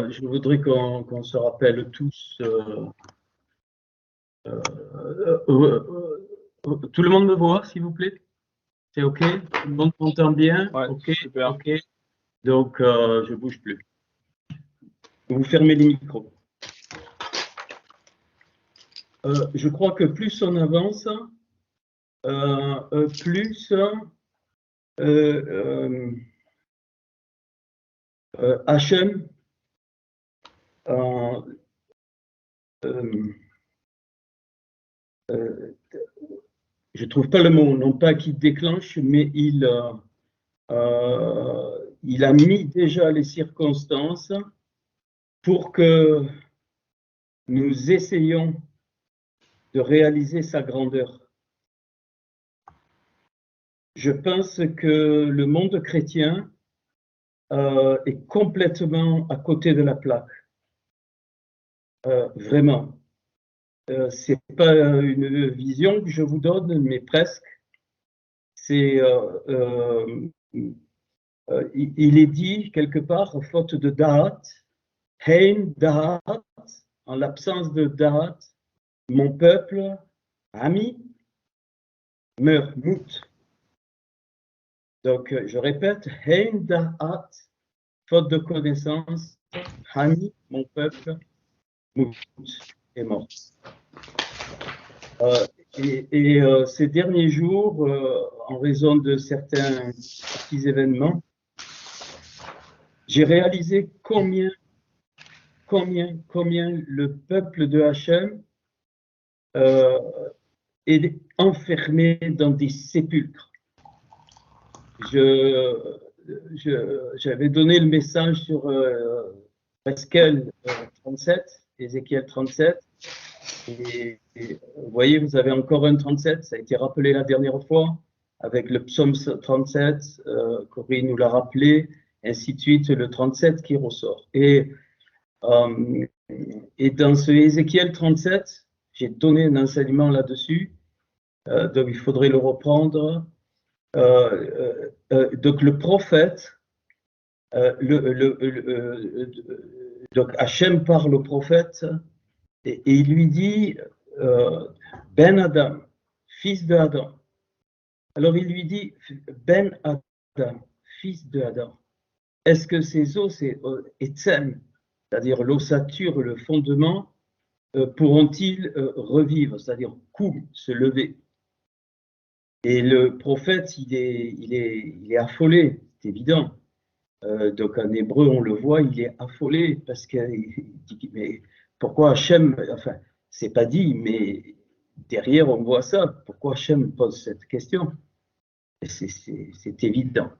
je voudrais qu'on se rappelle tous. Tout le monde me voit, s'il vous plaît? C'est OK? Tout le monde m'entend bien? Ouais, OK, super. OK. Donc, je ne bouge plus. Vous fermez les micros. Je crois que plus on avance, plus Hachem je ne trouve pas le mot, non pas qu'il déclenche, mais il a mis déjà les circonstances pour que nous essayions de réaliser sa grandeur. Je pense que le monde chrétien est complètement à côté de la plaque. Vraiment. Ce n'est pas une vision que je vous donne, mais presque. C'est, il est dit quelque part, faute de Da'at, Hein Da'at, en l'absence de Da'at, mon peuple, ami, meurt, mout. Donc, je répète, Hein Da'at, faute de connaissance, ami, mon peuple, mout, est mort. Ces derniers jours, en raison de certains petits événements, j'ai réalisé combien le peuple de Hachem est enfermé dans des sépulcres. J'avais donné le message sur Ézéchiel 37, et vous voyez, vous avez encore un 37, ça a été rappelé la dernière fois, avec le psaume 37, Corinne nous l'a rappelé, ainsi de suite, le 37 qui ressort. Et dans ce Ézéchiel 37, j'ai donné un enseignement là-dessus, donc il faudrait le reprendre. Donc le prophète, donc Hachem parle au prophète et il lui dit Ben Adam, fils de Adam. Alors il lui dit Ben Adam, fils de Adam. Est-ce que ces os, c'est Etzem, c'est-à-dire l'ossature, le fondement, pourront-ils revivre, c'est-à-dire se lever? Et le prophète, il est affolé, c'est évident. Donc en hébreu, on le voit, il est affolé parce qu'il dit mais pourquoi Hachem, enfin, c'est pas dit, mais derrière on voit ça. Pourquoi Hachem pose cette question? C'est évident.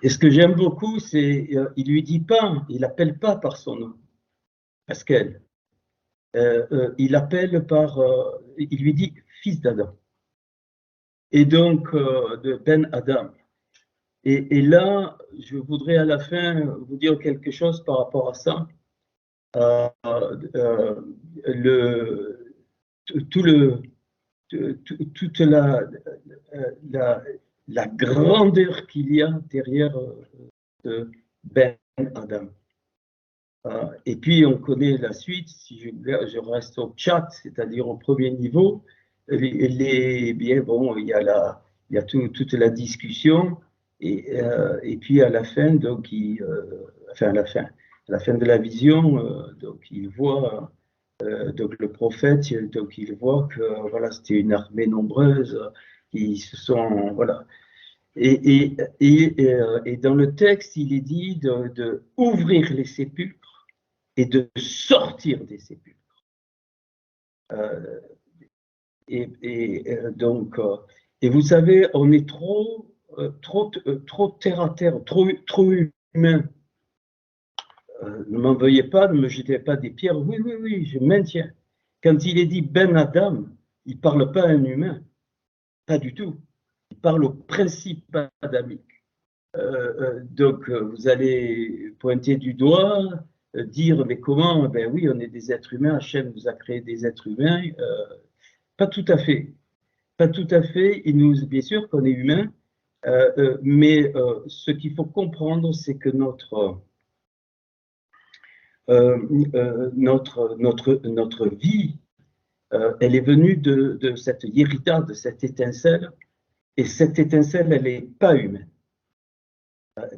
Et ce que j'aime beaucoup, c'est il lui dit pas, il appelle pas par son nom, Pascal. Il appelle par, il lui dit fils d'Adam. Et donc de Ben Adam. Et là, je voudrais à la fin vous dire quelque chose par rapport à ça. Toute la grandeur qu'il y a derrière de Ben Adam. Et puis, on connaît la suite. Si je reste au chat, c'est-à-dire au premier niveau, bien, bon, il y a toute la discussion. Et puis à la fin, donc, à la fin de la vision, donc il voit, donc le prophète, donc il voit que voilà, c'était une armée nombreuse qui se sont, voilà. Et dans le texte, il est dit de ouvrir les sépulcres et de sortir des sépulcres. Donc, et vous savez, on est trop terre à terre, trop humain. Ne m'en veuillez pas, ne me jetez pas des pierres. Oui, je maintiens. Quand il est dit Ben Adam, il ne parle pas à un humain, pas du tout. Il parle au principe adamique. Donc, vous allez pointer du doigt, dire mais comment? Ben oui, on est des êtres humains. Hachem nous a créé des êtres humains. Pas tout à fait. Pas tout à fait. Bien sûr qu'on est humain. Mais ce qu'il faut comprendre, c'est que notre vie, elle est venue de cette yérida, de cette étincelle, et cette étincelle, elle n'est pas humaine.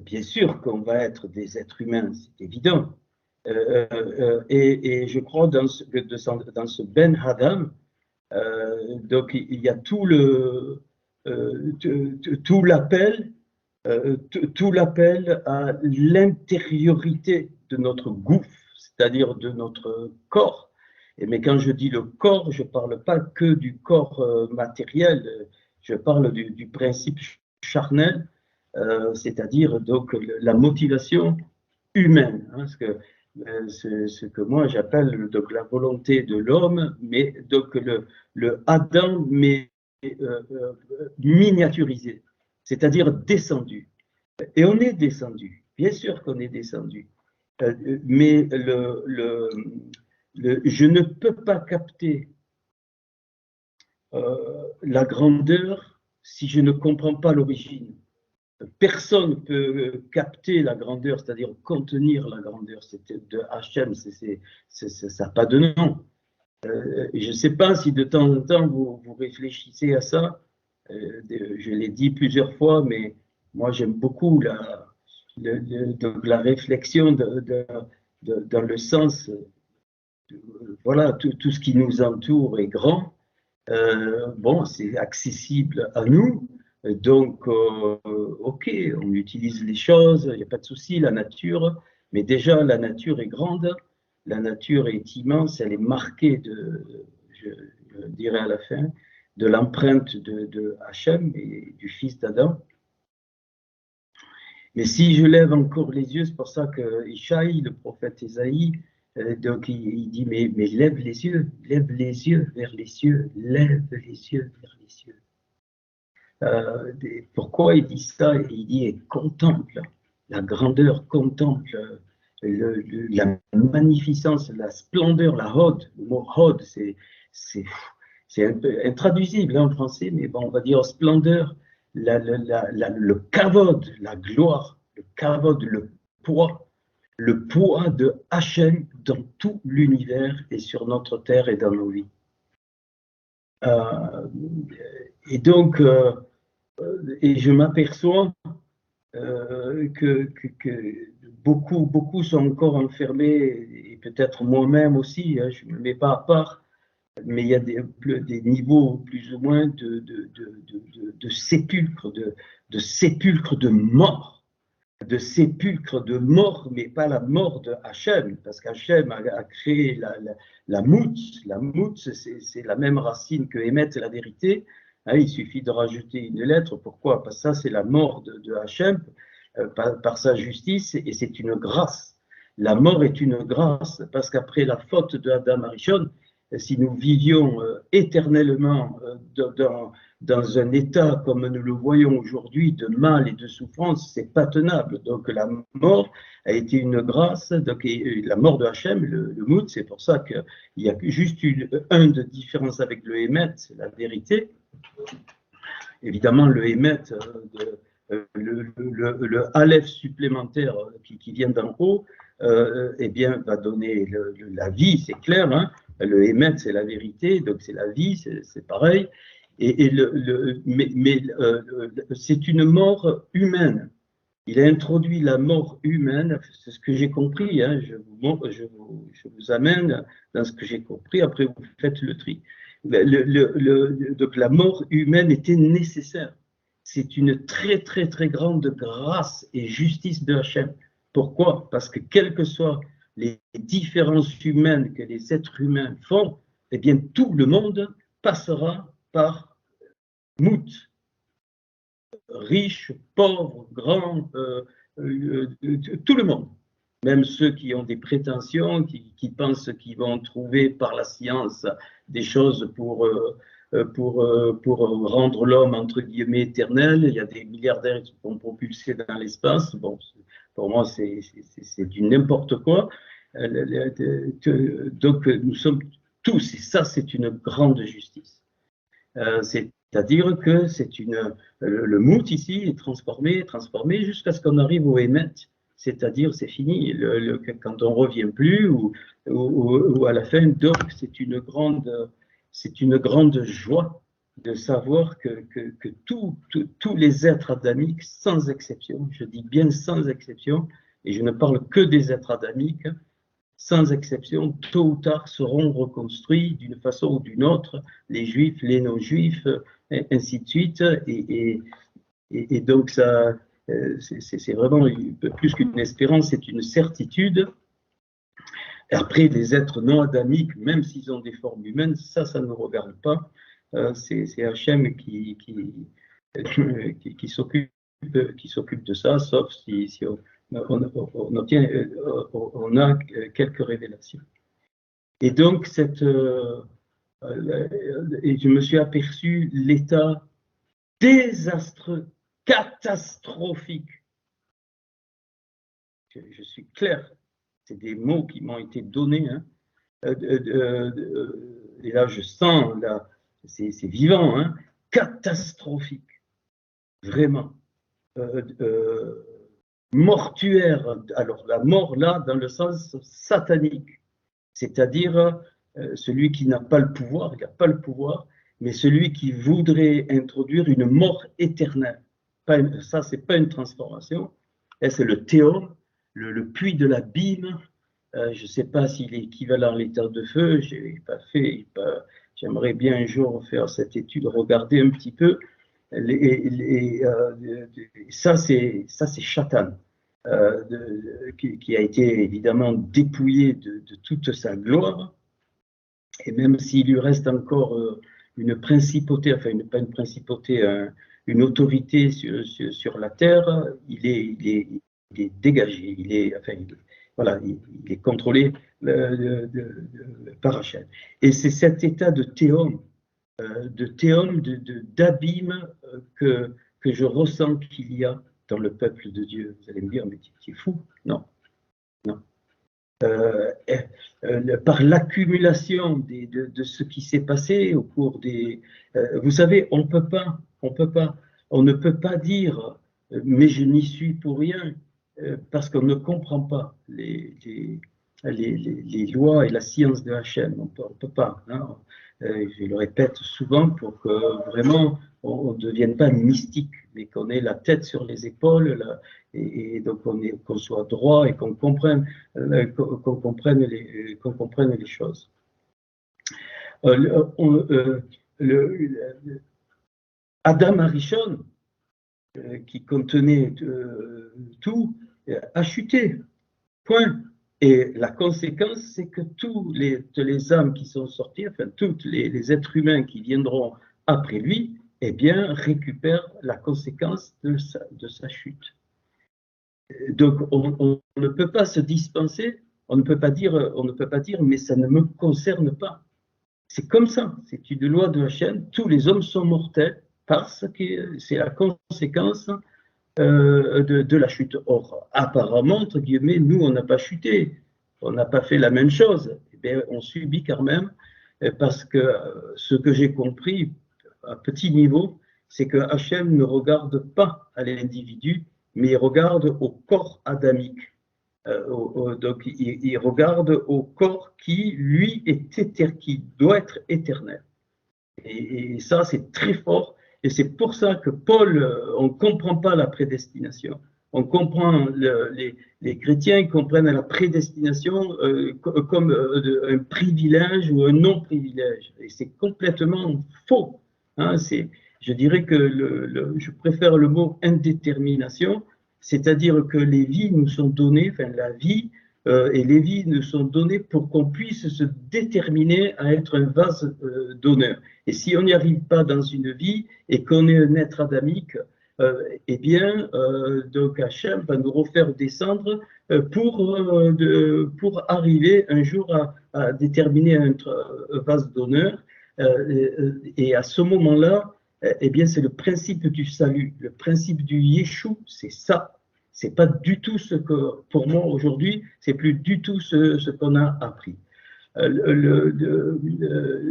Bien sûr qu'on va être des êtres humains, c'est évident. Et je crois dans ce Ben Adam, donc il y a tout l'appel à l'intériorité de notre gouffre, c'est-à-dire de notre corps. Mais quand je dis le corps, je ne parle pas que du corps matériel, je parle du principe charnel, c'est-à-dire donc la motivation humaine, hein, ce que moi j'appelle donc la volonté de l'homme, mais donc le Adam mais miniaturisé, c'est-à-dire descendu. Et on est descendu, bien sûr qu'on est descendu, mais je ne peux pas capter la grandeur si je ne comprends pas l'origine. Personne ne peut capter la grandeur, c'est-à-dire contenir la grandeur de Hachem, ça n'a pas de nom. Je ne sais pas si de temps en temps vous réfléchissez à ça. Je l'ai dit plusieurs fois, mais moi j'aime beaucoup la réflexion dans le sens, voilà, tout ce qui nous entoure est grand. Bon, c'est accessible à nous. Donc, ok, on utilise les choses, il n'y a pas de souci, la nature, mais déjà la nature est grande, la nature est immense, elle est marquée je dirais à la fin, de l'empreinte de Hachem et du fils d'Adam. Mais si je lève encore les yeux, c'est pour ça que Ishaï, le prophète Ésaïe, donc il dit, mais lève les yeux vers les cieux, lève les yeux vers les cieux. Pourquoi il dit ça? Il dit contemple la grandeur, contemple la magnificence, la splendeur, la hod. Le mot hod, c'est un peu intraduisible en français, mais bon, on va dire splendeur, le kavod, la gloire, le kavod, le poids de Hachem dans tout l'univers et sur notre terre et dans nos vies. Et donc, et je m'aperçois que beaucoup sont encore enfermés, et peut-être moi-même aussi, hein, je ne me mets pas à part, mais il y a des niveaux plus ou moins de sépulcre, de sépulcre de mort. De sépulcre de mort, mais pas la mort de Hachem, parce qu'Hachem a créé la mout. La mout, c'est la même racine que émettre la vérité. Hein, il suffit de rajouter une lettre. Pourquoi? Parce que ça, c'est la mort de Hachem par sa justice, et c'est une grâce. La mort est une grâce, parce qu'après la faute de Adam Arishon, si nous vivions éternellement dans un état comme nous le voyons aujourd'hui de mal et de souffrance, c'est pas tenable. Donc la mort a été une grâce. Donc, la mort de Hachem, le mout, c'est pour ça qu'il y a juste de différence avec le Hémet, c'est la vérité. Évidemment, le Hémet, le Aleph supplémentaire qui vient d'en haut, eh bien, va donner la vie, c'est clair. Hein. Le Hémet, c'est la vérité, donc c'est la vie, c'est pareil. Mais c'est une mort humaine. Il a introduit la mort humaine, c'est ce que j'ai compris. Hein, je vous amène dans ce que j'ai compris. Après, vous faites le tri. Donc la mort humaine était nécessaire. C'est une très très très grande grâce et justice de Hachem. Pourquoi? Parce que quelles que soient les différences humaines que les êtres humains font, eh bien tout le monde passera par mout. Riches, pauvres, grands, tout le monde. Même ceux qui ont des prétentions, qui pensent qu'ils vont trouver par la science des choses pour rendre l'homme, entre guillemets, éternel. Il y a des milliardaires qui sont propulsés dans l'espace. Bon, pour moi, c'est du n'importe quoi. Donc, nous sommes tous, et ça, c'est une grande justice. C'est-à-dire que le mout ici est transformé jusqu'à ce qu'on arrive au Hémet. c'est-à-dire c'est fini, quand on ne revient plus, ou à la fin, donc c'est une grande joie de savoir que tous les êtres adamiques, sans exception, je dis bien sans exception, et je ne parle que des êtres adamiques, sans exception, tôt ou tard seront reconstruits d'une façon ou d'une autre, les juifs, les non-juifs, ainsi de suite, et donc ça, c'est vraiment plus qu'une espérance, c'est une certitude. Après, les êtres non adamiques, même s'ils ont des formes humaines, ça ne nous regarde pas. C'est Hachem qui s'occupe de ça, sauf si on a quelques révélations. Et donc, et je me suis aperçu l'état désastreux, catastrophique. Je suis clair, c'est des mots qui m'ont été donnés. Hein. Et là, je sens, là, c'est vivant, hein, catastrophique, vraiment. Mortuaire, alors la mort là, dans le sens satanique, c'est-à-dire celui qui n'a pas le pouvoir, il n'a pas le pouvoir, mais celui qui voudrait introduire une mort éternelle. Ça, c'est pas une transformation, c'est le théum, le puits de l'abîme. Je ne sais pas s'il est équivalent à l'état de feu, je n'ai pas fait, j'aimerais bien un jour faire cette étude, regarder un petit peu. Ça, c'est Satan, qui a été évidemment dépouillé de toute sa gloire. Et même s'il lui reste encore une principauté, enfin pas une principauté, une autorité sur la terre, il est dégagé, voilà, il est contrôlé par Hachem. Et c'est cet état de théum, d'abîme que je ressens qu'il y a dans le peuple de Dieu. Vous allez me dire, mais tu es fou? Non, non. Par l'accumulation de ce qui s'est passé au cours des... vous savez, on ne peut pas dire, mais je n'y suis pour rien, parce qu'on ne comprend pas les lois et la science de Hachem. On ne peut pas. Hein. Je le répète souvent pour que vraiment on ne devienne pas mystique, mais qu'on ait la tête sur les épaules, et donc qu'on soit droit et qu'on comprenne les choses. Adam Arishon, qui contenait tout, a chuté. Point. Et la conséquence, c'est que toutes les âmes qui sont sorties, enfin tous les êtres humains qui viendront après lui, eh bien, récupèrent la conséquence de sa chute. Donc, on ne peut pas se dispenser, on ne peut pas dire, mais ça ne me concerne pas. C'est comme ça, c'est une loi de Hachem, tous les hommes sont mortels parce que c'est la conséquence de la chute. Or, apparemment, entre guillemets, nous, on n'a pas chuté, on n'a pas fait la même chose. Eh bien, on subit quand même, parce que ce que j'ai compris à petit niveau, c'est que Hachem ne regarde pas à l'individu, mais il regarde au corps adamique. Donc, il regarde au corps qui, lui, qui doit être éternel. Et ça, c'est très fort. Et c'est pour ça que Paul, on ne comprend pas la prédestination. On comprend, les chrétiens comprennent la prédestination comme un privilège ou un non-privilège. Et c'est complètement faux. Hein, je dirais que je préfère le mot indétermination, c'est-à-dire que les vies nous sont données, enfin la vie et les vies nous sont données pour qu'on puisse se déterminer à être un vase d'honneur. Et si on n'y arrive pas dans une vie et qu'on est un être adamique, eh bien, donc Hachem va nous refaire descendre pour arriver un jour à déterminer un vase d'honneur. Et à ce moment-là, eh bien, c'est le principe du salut, le principe du Yeshua, c'est ça. C'est pas du tout ce que, pour moi aujourd'hui, c'est plus du tout ce qu'on a appris.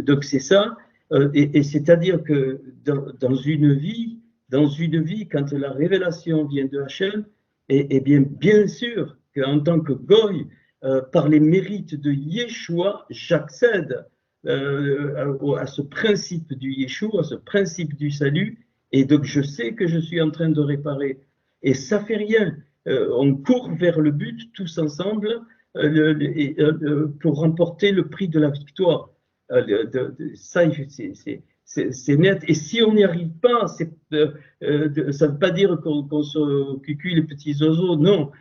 Donc c'est ça, et c'est-à-dire que dans une vie, quand la révélation vient de Hachem, Et bien sûr qu'en tant que Goy, par les mérites de Yeshua, j'accède à ce principe du Yeshua, à ce principe du salut, et donc je sais que je suis en train de réparer. Et ça fait rien. On court vers le but tous ensemble pour remporter le prix de la victoire. Ça, c'est net. Et si on n'y arrive pas, ça ne veut pas dire qu'on se cucule les petits oiseaux. Non.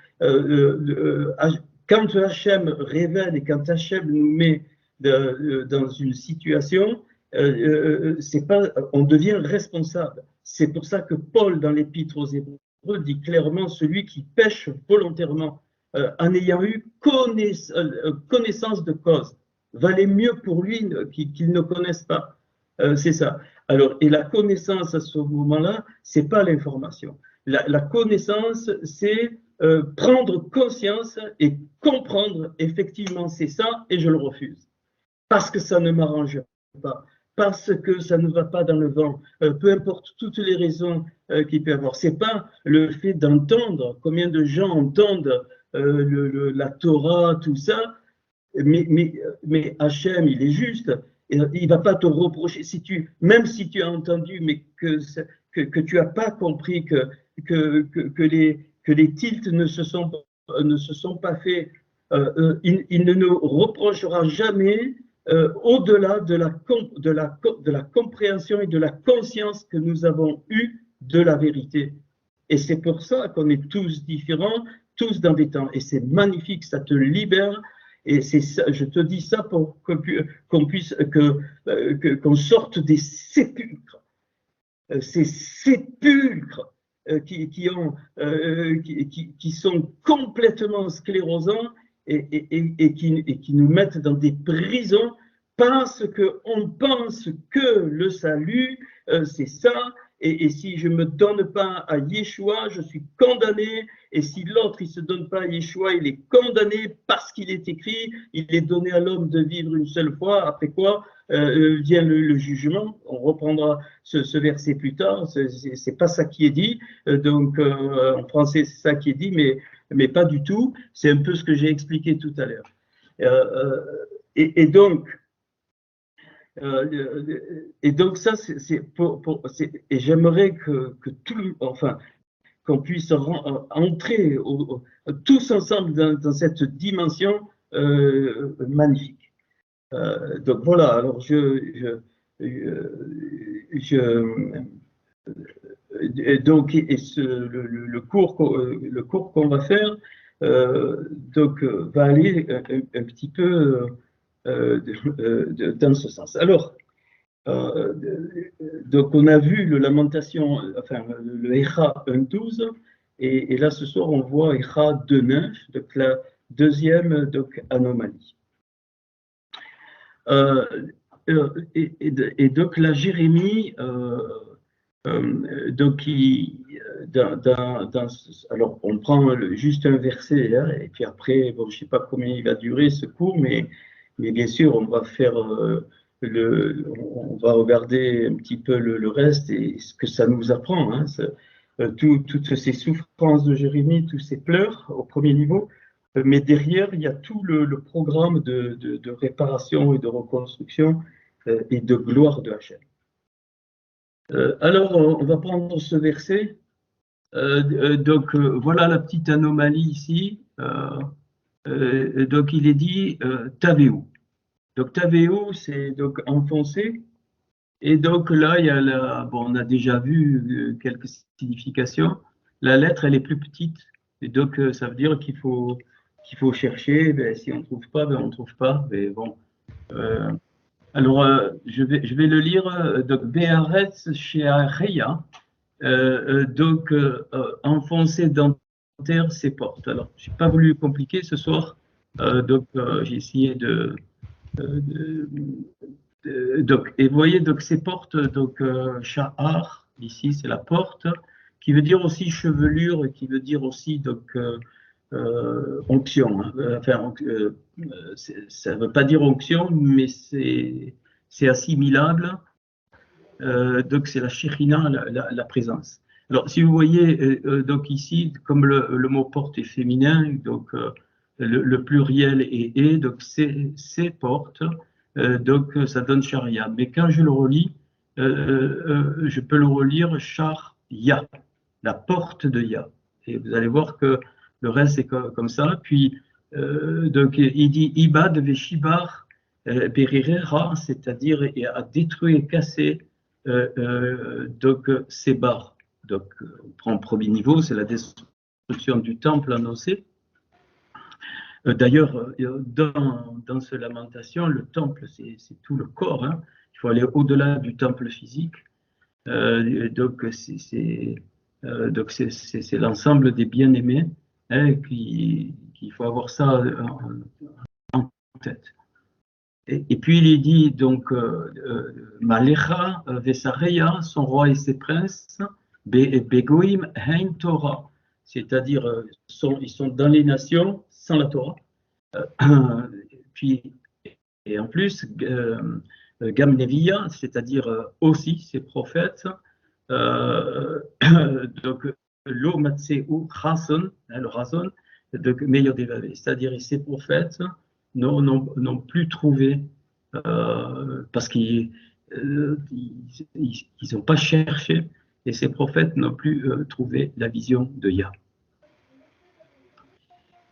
Quand Hachem révèle et quand Hachem nous met dans une situation, c'est pas, on devient responsable. C'est pour ça que Paul, dans l'Épître aux Hébreux, dit clairement celui qui pêche volontairement en ayant eu connaissance de cause. Valait mieux pour lui qu'il ne connaisse pas. C'est ça. Alors, et la connaissance à ce moment-là, c'est pas l'information. La connaissance, c'est prendre conscience et comprendre effectivement c'est ça et je le refuse. Parce que ça ne m'arrange pas, parce que ça ne va pas dans le vent, peu importe toutes les raisons qu'il peut y avoir. C'est pas le fait d'entendre, combien de gens entendent la Torah, tout ça, mais Hachem, il est juste. Il ne va pas te reprocher, même si tu as entendu, mais que tu n'as pas compris que les tilts ne se sont pas faits, il ne nous reprochera jamais au-delà de la compréhension et de la conscience que nous avons eue de la vérité. Et c'est pour ça qu'on est tous différents, tous dans des temps. Et c'est magnifique, ça te libère. Et c'est ça, je te dis ça pour qu'on puisse, qu'on sorte des sépulcres. Ces sépulcres qui sont complètement sclérosants et qui nous mettent dans des prisons parce qu'on pense que le salut, c'est ça. Et si je ne me donne pas à Yeshua, je suis condamné. Et si l'autre, il ne se donne pas à Yeshua, il est condamné parce qu'il est écrit, il est donné à l'homme de vivre une seule fois, après quoi vient le jugement. On reprendra ce verset plus tard, c'est pas ça qui est dit. Donc, en français, c'est ça qui est dit, mais pas du tout. C'est un peu ce que j'ai expliqué tout à l'heure. Et donc, ça, et j'aimerais que qu'on puisse entrer tous ensemble dans cette dimension magnifique. Donc voilà, alors donc le cours qu'on va faire donc va aller un petit peu dans ce sens. Alors, donc on a vu le Lamentation, enfin le Echa 1.12, et là ce soir on voit Echa 2.9, donc la deuxième donc, anomalie. Et donc la Jérémie, donc alors on prend juste un verset là, et puis après, bon, je ne sais pas combien il va durer ce cours, mais bien sûr on va faire on va regarder un petit peu le reste et ce que ça nous apprend. Hein, toutes ces souffrances de Jérémie, tous ces pleurs au premier niveau, mais derrière, il y a tout le programme de réparation et de reconstruction et de gloire de Hachem. Alors, on va prendre ce verset. Donc, voilà la petite anomalie ici. Donc, il est dit Taveu. Donc, Taveu, c'est donc enfoncé. Et donc, là, il y a bon, on a déjà vu quelques significations. La lettre, elle est plus petite. Et donc, ça veut dire qu'il faut chercher. Ben, si on ne trouve pas, ben, on ne trouve pas. Mais bon. Alors, je vais le lire. Donc, Be'aretz she'areya. Donc, enfoncer dans terre ses portes. Alors, je n'ai pas voulu compliquer ce soir. Donc, j'ai essayé donc, et vous voyez, donc, ces portes, donc, sha'ar, ici, c'est la porte, qui veut dire aussi chevelure, et qui veut dire aussi, donc, onction. Hein. Enfin, ça ne veut pas dire onction, mais c'est assimilable. Donc, c'est la Shekhinah, la présence. Alors, si vous voyez, donc ici, comme le mot porte est féminin, donc le pluriel est donc c'est porte, donc ça donne charia. Mais quand je le relis, je peux le relire char ya, la porte de ya. Et vous allez voir que le reste est comme ça. Puis, donc, il dit Ibad veshibar berirera, c'est-à-dire a détruit et cassé donc ces barres. Donc, on prend le premier niveau, c'est la destruction du temple annoncé. D'ailleurs, dans ce lamentation, le temple, c'est tout le corps. Hein. Il faut aller au-delà du temple physique. Donc, c'est l'ensemble des bien-aimés hein, qu'il faut avoir ça en tête. Et puis il est dit donc Malecha Vesareya, son roi et ses princes, Begoim Hein Torah, c'est-à-dire ils sont dans les nations sans la Torah. Puis et en plus Gamneviya, c'est-à-dire aussi ces prophètes. Donc Lo Matseu Rason, le Rason, donc meilleur des vallées, c'est-à-dire ces prophètes n'ont plus trouvé parce qu'ils n'ont pas cherché et ces prophètes n'ont plus trouvé la vision de Yah.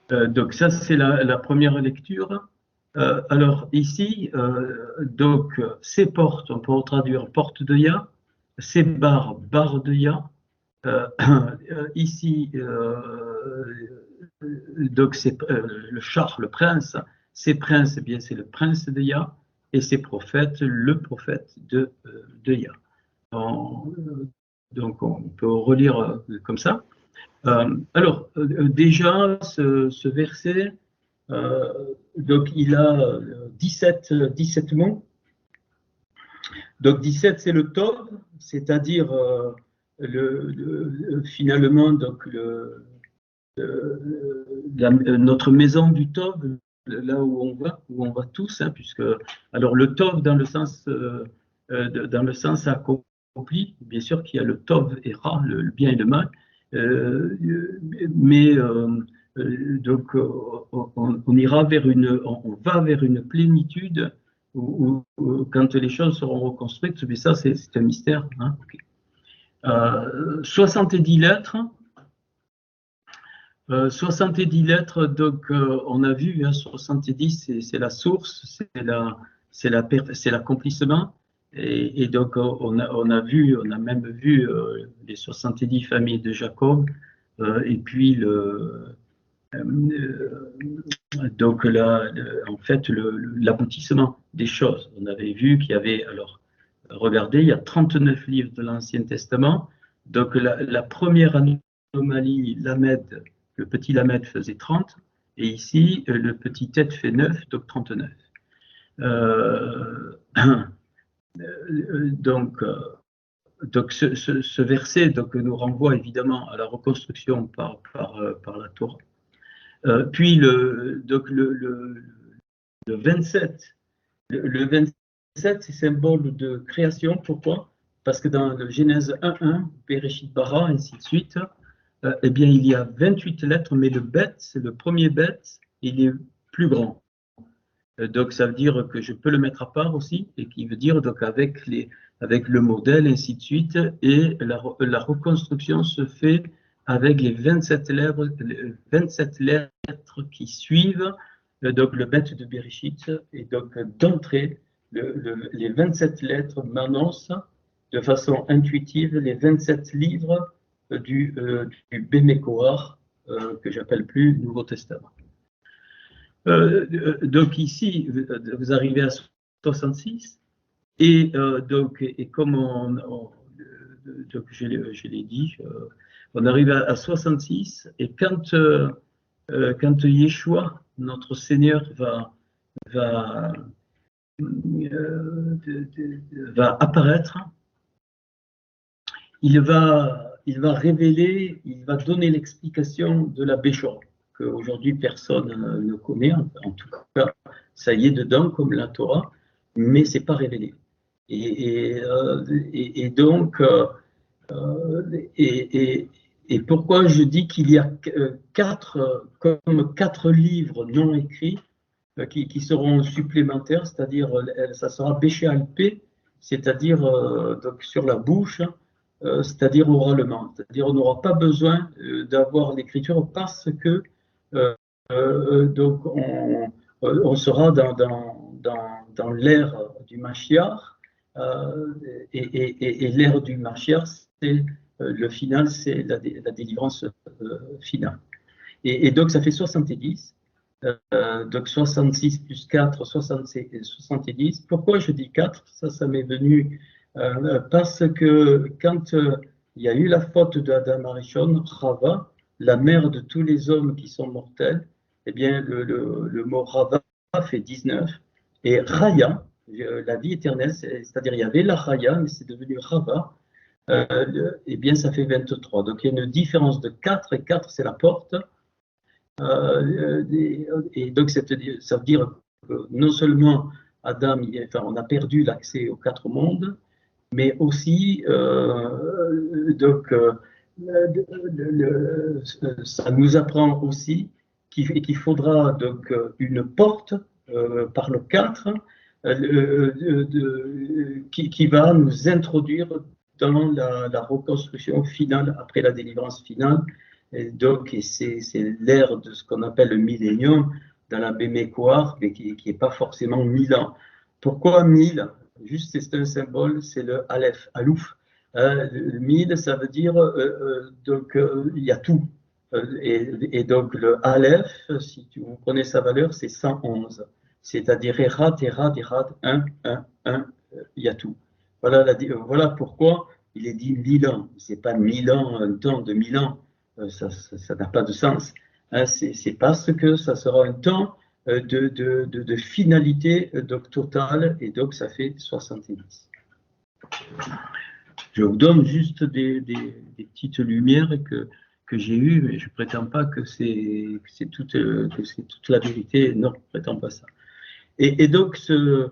Donc ça c'est la première lecture. Alors ici, donc ces portes, on peut traduire porte de Yah, ces barres, barres de Yah. Ici, donc c'est le char, le prince. Ces princes, eh bien c'est le prince de Yah, et ces prophètes, le prophète de Yah. Donc on peut relire comme ça. Alors déjà ce verset, donc il a 17 mots. Donc 17 c'est le Tov, c'est-à-dire finalement donc notre maison du Tov, là où on va tous, hein, puisque alors le Tov dans le sens accompli, bien sûr qu'il y a le Tov et Ra, le bien et le mal, mais donc on ira on va vers une plénitude où quand les choses seront reconstruites, mais ça c'est un mystère. Hein, okay. 70 lettres. 70 lettres, donc on a vu, hein, 70 c'est la source, c'est l'accomplissement, et donc on a même vu les 70 familles de Jacob, et puis donc en fait l'aboutissement des choses. On avait vu qu'il y avait, alors regardez, il y a 39 livres de l'Ancien Testament, donc la première anomalie, Lamed, le petit Lamed faisait 30, et ici, le petit Tête fait 9, donc 39. Donc ce verset donc, nous renvoie évidemment à la reconstruction par la Torah. Puis le 27, le 27, c'est symbole de création. Pourquoi? Parce que dans le Genèse 1.1, Bereshit bara, ainsi de suite, eh bien, il y a 28 lettres, mais le premier bête, il est plus grand. Donc, ça veut dire que je peux le mettre à part aussi, et qui veut dire donc avec le modèle, ainsi de suite, et la reconstruction se fait avec les 27 lettres qui suivent, donc le bête de Bereshit, et donc d'entrée, les 27 lettres m'annoncent de façon intuitive les 27 livres du Bémécoar, que j'appelle plus Nouveau Testament. Donc ici, vous arrivez à 66, et donc et comme donc je l'ai dit, on arrive à 66, et quand Yeshua, notre Seigneur, va apparaître, il va révéler, il va donner l'explication de la Béchora, qu'aujourd'hui personne ne connaît, en tout cas, ça y est dedans comme la Torah, mais c'est pas révélé. Et donc, Et pourquoi je dis qu'il y a comme quatre livres non écrits qui seront supplémentaires, c'est-à-dire ça sera Béchéalpé, c'est-à-dire donc sur la bouche, c'est-à-dire oralement. C'est-à-dire on n'aura pas besoin d'avoir l'écriture parce que donc on sera dans l'ère du Mashiach, et l'ère du Mashiach, c'est le final, c'est la délivrance finale. Et donc ça fait 70. Donc 66 plus 4, 70. Pourquoi je dis 4? Ça m'est venu parce que quand il y a eu la faute de Adam Arishon, Chava, la mère de tous les hommes qui sont mortels, eh bien le mot Chava fait 19. Et Chaya, la vie éternelle, c'est-à-dire il y avait la Chaya, mais c'est devenu Chava, eh bien ça fait 23. Donc il y a une différence de 4, et 4 c'est la porte. Et donc, ça veut dire que non seulement Adam, on a perdu l'accès aux quatre mondes, mais aussi, donc, ça nous apprend aussi qu'il faudra donc une porte par le 4 qui va nous introduire dans la reconstruction finale après la délivrance finale. Et donc, c'est l'ère de ce qu'on appelle le millénium dans la Bémécoire, mais qui n'est pas forcément 1000 ans. Pourquoi 1000? Juste, c'est un symbole, c'est le Aleph, Alouf. Le 1000, ça veut dire, donc, il y a tout. Et donc, le Aleph, si vous prenez sa valeur, c'est 111. C'est-à-dire Erad, 1, 1, 1, il y a tout. Voilà pourquoi il est dit 1000 ans. Ce n'est pas 1000 ans, un temps de 1000 ans. Ça n'a pas de sens. Hein, c'est parce que ça sera un temps de finalité donc totale, et donc ça fait 70. Je vous donne juste des petites lumières que j'ai eues, mais je ne prétends pas que c'est toute la vérité. Non, je ne prétends pas ça. Et donc ce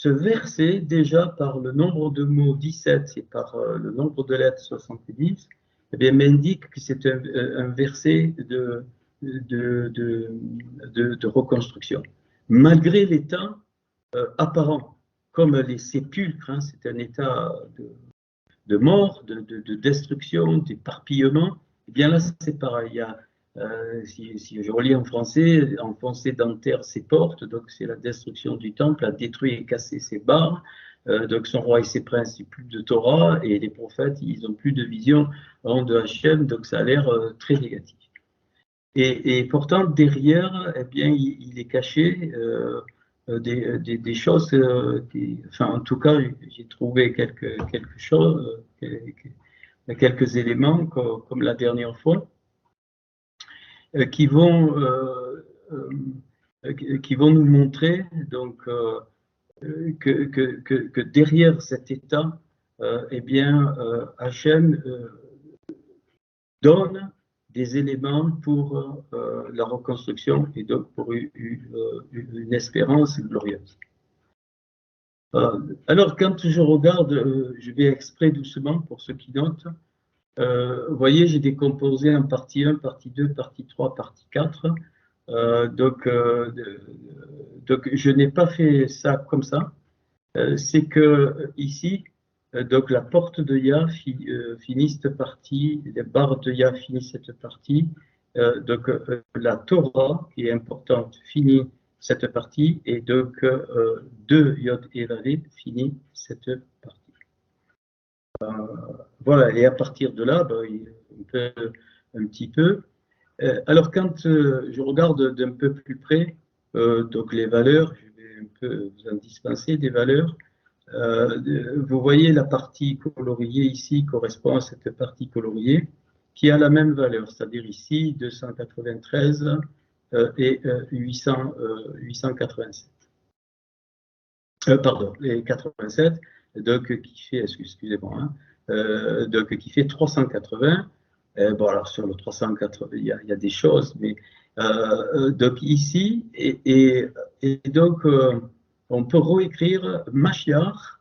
verset, déjà par le nombre de mots 17 et par le nombre de lettres 70, eh bien, m'indique que c'est un verset de reconstruction. Malgré l'état apparent, comme les sépulcres, hein, c'est un état de mort, de destruction, d'éparpillement, eh bien là c'est pareil. Il y a, si je relis en français, enfoncé dans terre ses portes, donc c'est la destruction du temple, a détruit et cassé ses barres. Donc son roi et ses princes, il n'y a plus de Torah, et les prophètes, ils n'ont plus de vision de Hachem, donc ça a l'air très négatif. Et pourtant, derrière, eh bien, il est caché des choses, enfin, en tout cas, j'ai trouvé quelque chose, quelques éléments, comme la dernière fois, qui vont nous montrer donc que derrière cet état, eh bien, Hachem donne des éléments pour la reconstruction et donc pour une espérance glorieuse. Alors, quand je regarde, je vais exprès doucement pour ceux qui notent. Vous voyez, j'ai décomposé en partie 1, partie 2, partie 3, partie 4. Donc, je n'ai pas fait ça comme ça. C'est que ici, donc la porte de Yah finit cette partie, les barres de Yah finissent cette partie. Donc la Torah, qui est importante, finit cette partie, et donc de Yod et Vavé finit cette partie. Voilà, et à partir de là, on peut un petit peu. Alors quand je regarde d'un peu plus près, donc les valeurs, je vais un peu vous en dispenser des valeurs. Vous voyez la partie coloriée ici correspond à cette partie coloriée qui a la même valeur, c'est-à-dire ici 293 et 887. Pardon, les 87, donc qui fait, excusez-moi, hein, donc qui fait 380. Bon, alors sur le 380, il y a des choses, mais donc ici, et donc on peut réécrire Mashiach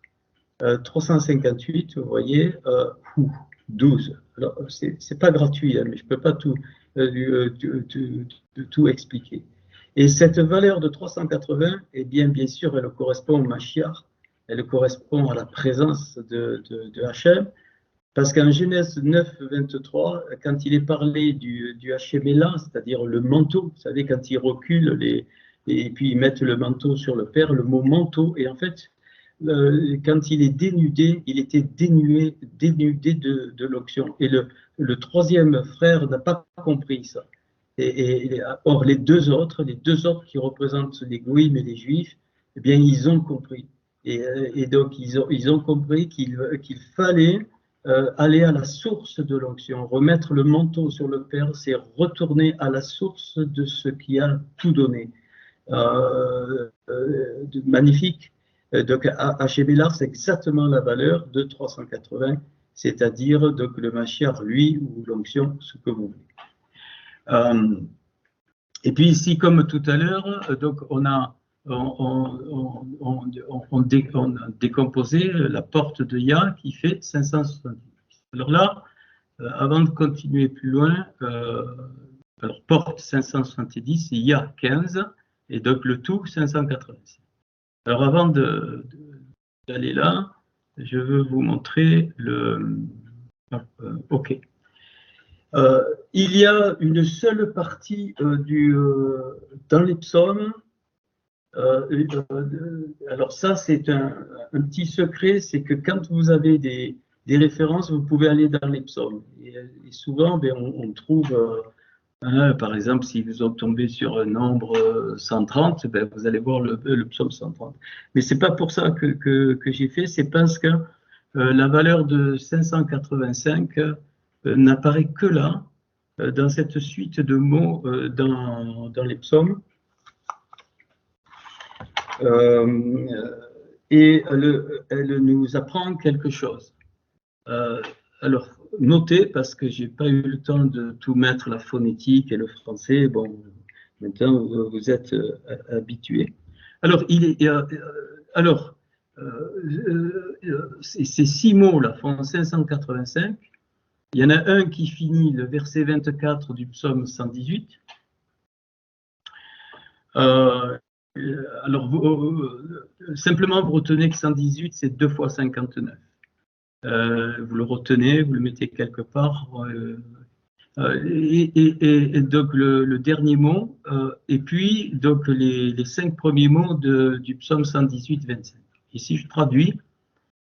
358, vous voyez, 12. Alors, c'est pas gratuit, hein, mais je peux pas tout expliquer. Et cette valeur de 380, eh bien sûr, elle correspond au Mashiach, elle correspond à la présence de Hachem, parce qu'en Genèse 9, 23, quand il est parlé du Hachéméla, c'est-à-dire le manteau, vous savez, quand ils reculent et puis ils mettent le manteau sur le père, le mot manteau, et en fait, quand il est dénudé, il était dénudé de l'onction. Et le troisième frère n'a pas compris ça. Or, les deux autres qui représentent les Goïms et les Juifs, eh bien, ils ont compris. Et donc, ils ont compris qu'il fallait aller à la source de l'onction. Remettre le manteau sur le Père, c'est retourner à la source de ce qui a tout donné. Magnifique. Donc, Hachémélar, c'est exactement la valeur de 380, c'est-à-dire donc le Mashiach, lui, ou l'onction, ce que vous voulez. Et puis ici, comme tout à l'heure, donc on a décomposé la porte de Ya qui fait 570. Alors là, avant de continuer plus loin, alors porte 570, il y a 15, et donc le tout 586. Alors avant d'aller là, je veux vous montrer le... OK. Il y a une seule partie dans les psaumes. Alors ça, c'est un petit secret, c'est que quand vous avez des références, vous pouvez aller dans les psaumes. Et souvent, ben, on trouve, par exemple, si vous en tombez sur un nombre 130, ben, vous allez voir le psaume 130. Mais c'est pas pour ça que j'ai fait, c'est parce que la valeur de 585 n'apparaît que là, dans cette suite de mots dans les psaumes. Et elle nous apprend quelque chose. Alors, notez, parce que je n'ai pas eu le temps de tout mettre, la phonétique et le français, bon, maintenant vous êtes habitués. Alors, ces 6 mots-là font 585. Il y en a un qui finit le verset 24 du psaume 118. Alors, simplement, vous retenez que 118, c'est 2 fois 59. Vous le retenez, vous le mettez quelque part. Et donc, le dernier mot, et puis, donc, les 5 premiers mots du psaume 118, 25. Ici, je traduis.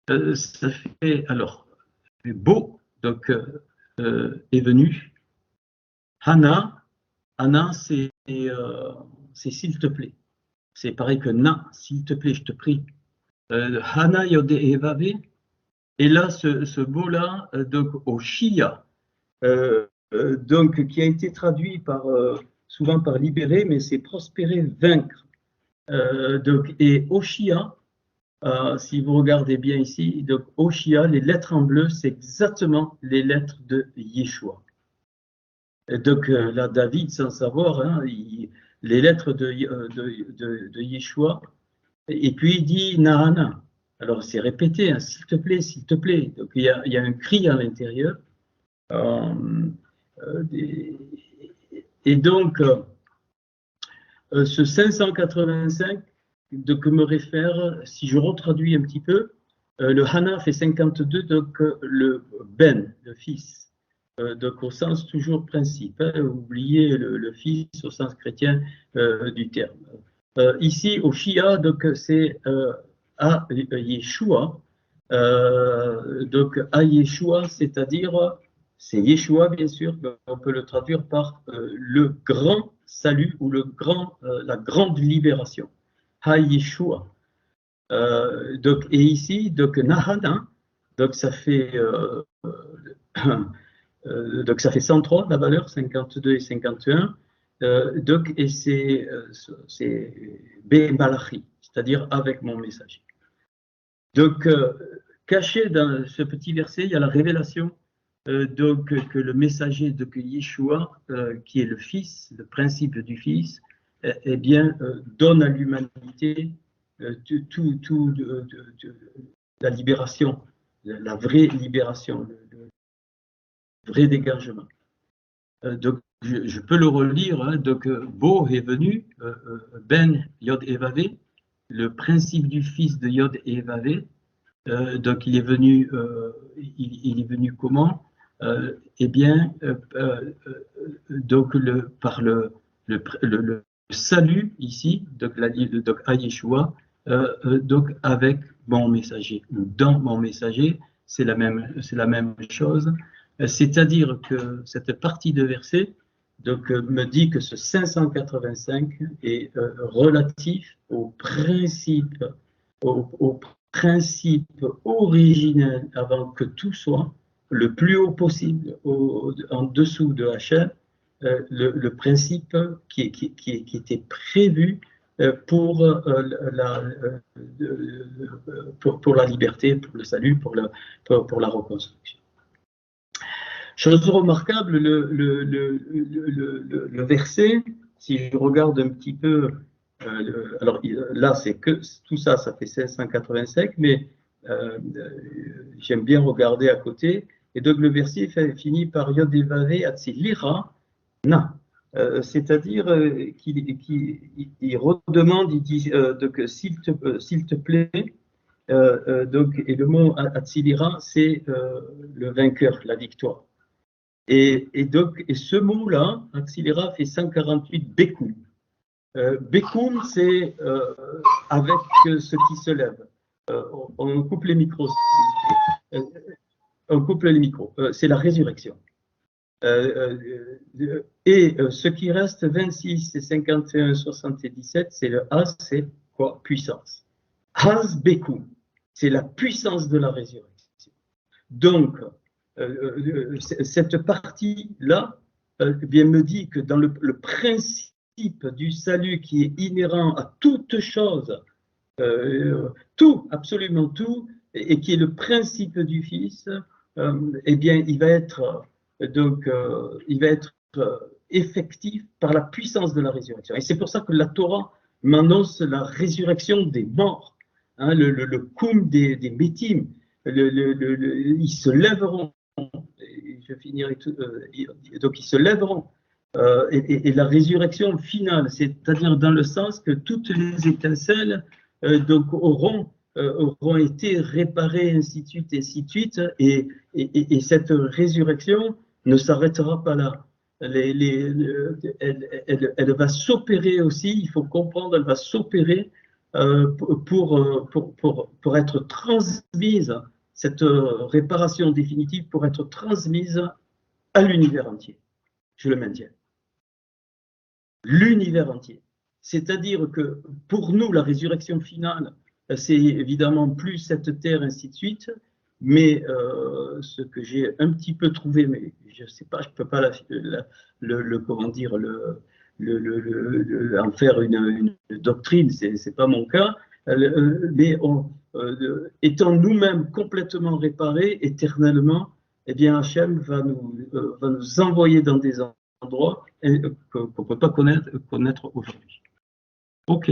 Ça fait, alors, beau, donc, est venu. Hana, c'est s'il te plaît. C'est pareil que na, s'il te plaît, je te prie. Hana yode evave. Et là, ce mot-là, donc au Shia, donc qui a été traduit souvent par libérer, mais c'est prospérer, vaincre. Donc, et Oshia, si vous regardez bien ici, donc Oshia, les lettres en bleu, c'est exactement les lettres de Yeshua. Et donc là, David, sans savoir, hein, les lettres de Yeshua, et puis il dit Nahana. Alors c'est répété, hein, s'il te plaît, s'il te plaît. Donc il y a un cri à l'intérieur. Et donc, ce 585, de que me réfère, si je retraduis un petit peu, le Hana fait 52, donc le Ben, le fils. Donc au sens toujours principe, hein, oubliez le fils au sens chrétien du terme. Ici au Shia, donc c'est à Yeshua, donc à Yeshua, c'est-à-dire c'est Yeshua bien sûr, mais on peut le traduire par le grand salut ou la grande libération. Ha Yeshua. Donc et ici donc Nahana, donc ça fait donc ça fait 103 la valeur, 52 et 51. Donc, et c'est Malachi, c'est-à-dire avec mon messager. Donc, caché dans ce petit verset, il y a la révélation donc, que le messager de Yeshua, qui est le Fils, le principe du Fils, eh bien, donne à l'humanité la libération, la vraie libération, vrai dégagement. Donc, je peux le relire. Hein, donc, Bo est venu, Ben Yod Evavé, le principe du fils de Yod Evavé. Donc, il est venu comment? Eh bien, donc par le salut ici, donc à Yeshua, donc avec mon messager, ou dans mon messager, c'est la même chose. C'est-à-dire que cette partie de verset donc, me dit que ce 585 est relatif au principe, au principe originel avant que tout soit le plus haut possible en dessous de Hachem, le principe qui était prévu pour la liberté, pour le salut, pour la reconstruction. Chose remarquable, le verset, si je regarde un petit peu, alors là, c'est que tout ça, ça fait 1685, mais j'aime bien regarder à côté. Et donc, le verset finit par Yod Evavé Atzilira Na. C'est-à-dire qu'il redemande, il dit donc, s'il te plaît, donc, et le mot Atzilira, c'est le vainqueur, la victoire. Et ce mot-là, Atzilira, fait 148 Bekoum. Bekoum, c'est avec ce qui se lève. On coupe les micros. On coupe les micros. C'est la résurrection. Et ce qui reste, 26 et 51, 77, c'est le Haz, c'est quoi? Puissance. Haz Bekoum, c'est la puissance de la résurrection. Donc, cette partie-là bien me dit que dans le principe du salut qui est inhérent à toute chose, tout, absolument tout, et qui est le principe du Fils, eh bien, il va être effectif par la puissance de la résurrection. Et c'est pour ça que la Torah m'annonce la résurrection des morts, hein, le koum des métim. Ils se lèveront. Je finirai tout, donc ils se lèveront. Et la résurrection finale, c'est-à-dire dans le sens que toutes les étincelles donc auront été réparées, ainsi de suite, et cette résurrection ne s'arrêtera pas là. Elle va s'opérer aussi, il faut comprendre, elle va s'opérer pour être transmise, cette réparation définitive pour être transmise à l'univers entier. Je le maintiens. L'univers entier. C'est-à-dire que pour nous, la résurrection finale, c'est évidemment plus cette terre, ainsi de suite, mais ce que j'ai un petit peu trouvé, mais je ne sais pas, je ne peux pas comment dire, en faire une doctrine, ce n'est pas mon cas, mais étant nous-mêmes complètement réparés éternellement, eh bien Hachem va nous envoyer dans des endroits qu'on ne peut pas connaître aujourd'hui. Ok,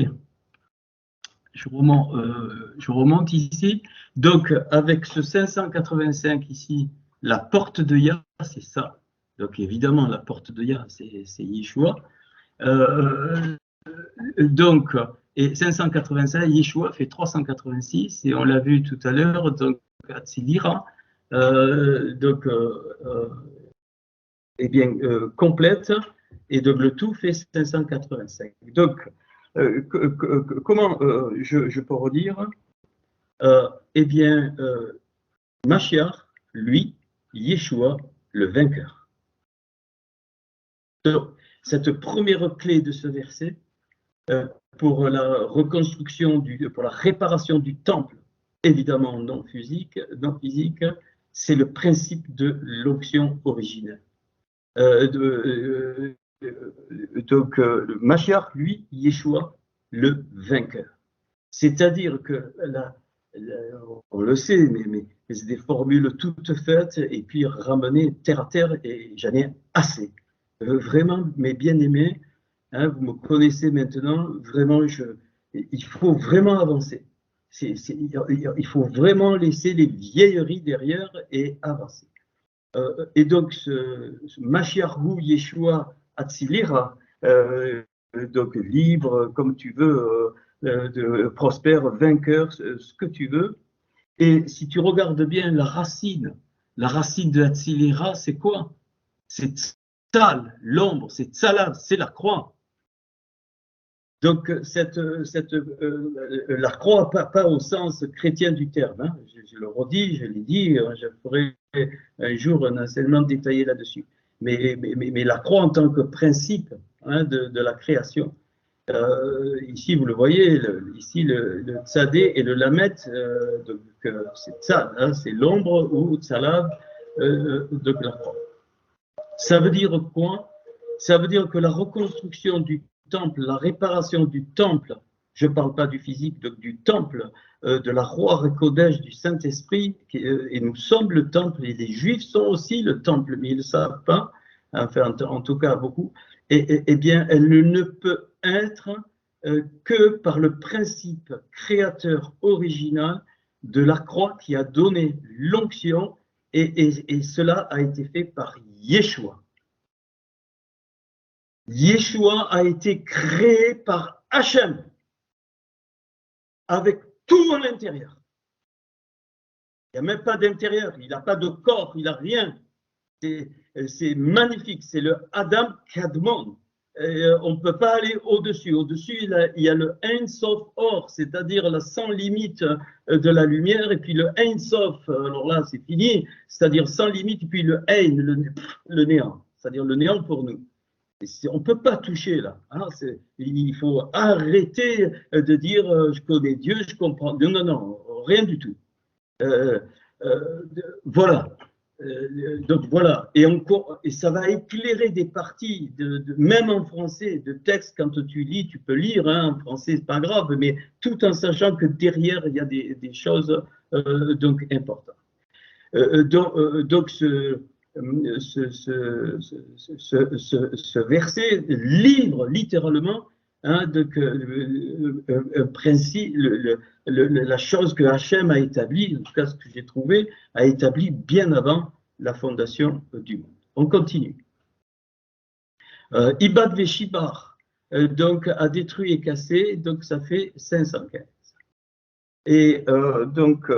je remonte ici. Donc, avec ce 585 ici, la porte de Yah, c'est ça. Donc, évidemment, la porte de Yah, c'est Yeshua. Donc, et 585, Yeshua fait 386, et on l'a vu tout à l'heure, donc, Atzilira, eh bien, complète, et donc le tout fait 585. Donc, comment je peux redire? Eh bien, Mashiach, lui, Yeshua, le vainqueur. Donc, cette première clé de ce verset, pour la reconstruction, pour la réparation du temple, évidemment non physique, c'est le principe de l'onction originelle. Donc, le Mashiach, lui, Yeshua, le vainqueur. C'est-à-dire que, on le sait, mais c'est des formules toutes faites et puis ramenées terre à terre, et j'en ai assez. Vraiment, mes bien-aimés, hein, vous me connaissez maintenant, vraiment, il faut vraiment avancer. Il faut vraiment laisser les vieilleries derrière et avancer. Et donc, ce Mashiachou Yeshua Atzilira, donc libre, comme tu veux, prospère, vainqueur, ce que tu veux. Et si tu regardes bien la racine de Atzilira, c'est quoi? C'est Tzal, l'ombre, c'est Tzalav, c'est la croix. Donc, la croix, pas au sens chrétien du terme, hein. Je le redis, je l'ai dit, je ferai un jour un enseignement détaillé là-dessus. Mais la croix en tant que principe, hein, de la création. Ici, vous le voyez, ici le tzadé et le lamet, c'est tzad, hein, c'est l'ombre ou tzalav de la croix. Ça veut dire quoi? Ça veut dire que la reconstruction du temple, la réparation du temple, je ne parle pas du physique, du temple, de la roi Kodesh, du Saint-Esprit, et nous sommes le temple, et les Juifs sont aussi le temple, mais ils ne le savent pas, enfin en tout cas beaucoup, et bien elle ne peut être que par le principe créateur original de la croix qui a donné l'onction, et cela a été fait par Yeshua. Yeshua a été créé par Hachem, avec tout à l'intérieur. Il n'y a même pas d'intérieur, il n'a pas de corps, il n'a rien. C'est magnifique, c'est le Adam Kadmon. On ne peut pas aller au-dessus. Au-dessus, il y a le Ein Sof Or, c'est-à-dire la sans limite de la lumière, et puis le Ein Sof, alors là c'est fini, c'est-à-dire sans limite, et puis le Ein, le néant, c'est-à-dire le néant pour nous. On ne peut pas toucher là. Hein, il faut arrêter de dire je connais Dieu, je comprends. Non, non, non, rien du tout. Voilà. Donc voilà. Et ça va éclairer des parties, même en français, de textes, quand tu lis, tu peux lire, hein, en français, c'est pas grave, mais tout en sachant que derrière, il y a des choses donc importantes. Donc ce verset livre littéralement, hein, principe, la chose que Hachem a établie, en tout cas ce que j'ai trouvé, a établi bien avant la fondation du monde. On continue. Ibad Veshibar, donc a détruit et cassé, donc ça fait 515. Et donc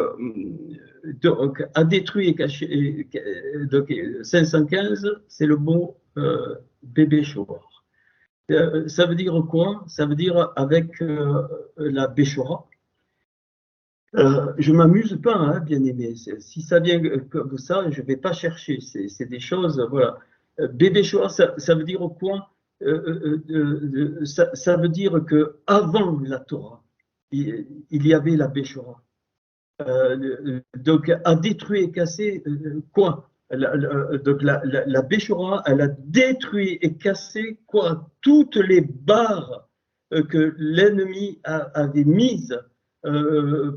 a détruit et caché, donc 515, c'est le mot bébé Shor. Ça veut dire quoi? Ça veut dire avec la Béchora. Je ne m'amuse pas, hein, bien aimé. Si ça vient comme ça, je ne vais pas chercher. C'est des choses, voilà. Bébé Shor, ça veut dire quoi? Ça veut dire qu'avant la Torah, il y avait la Béchora. Donc, a détruit et cassé quoi? Donc, la Béchora, elle a détruit et cassé quoi? Toutes les barres que l'ennemi avait mises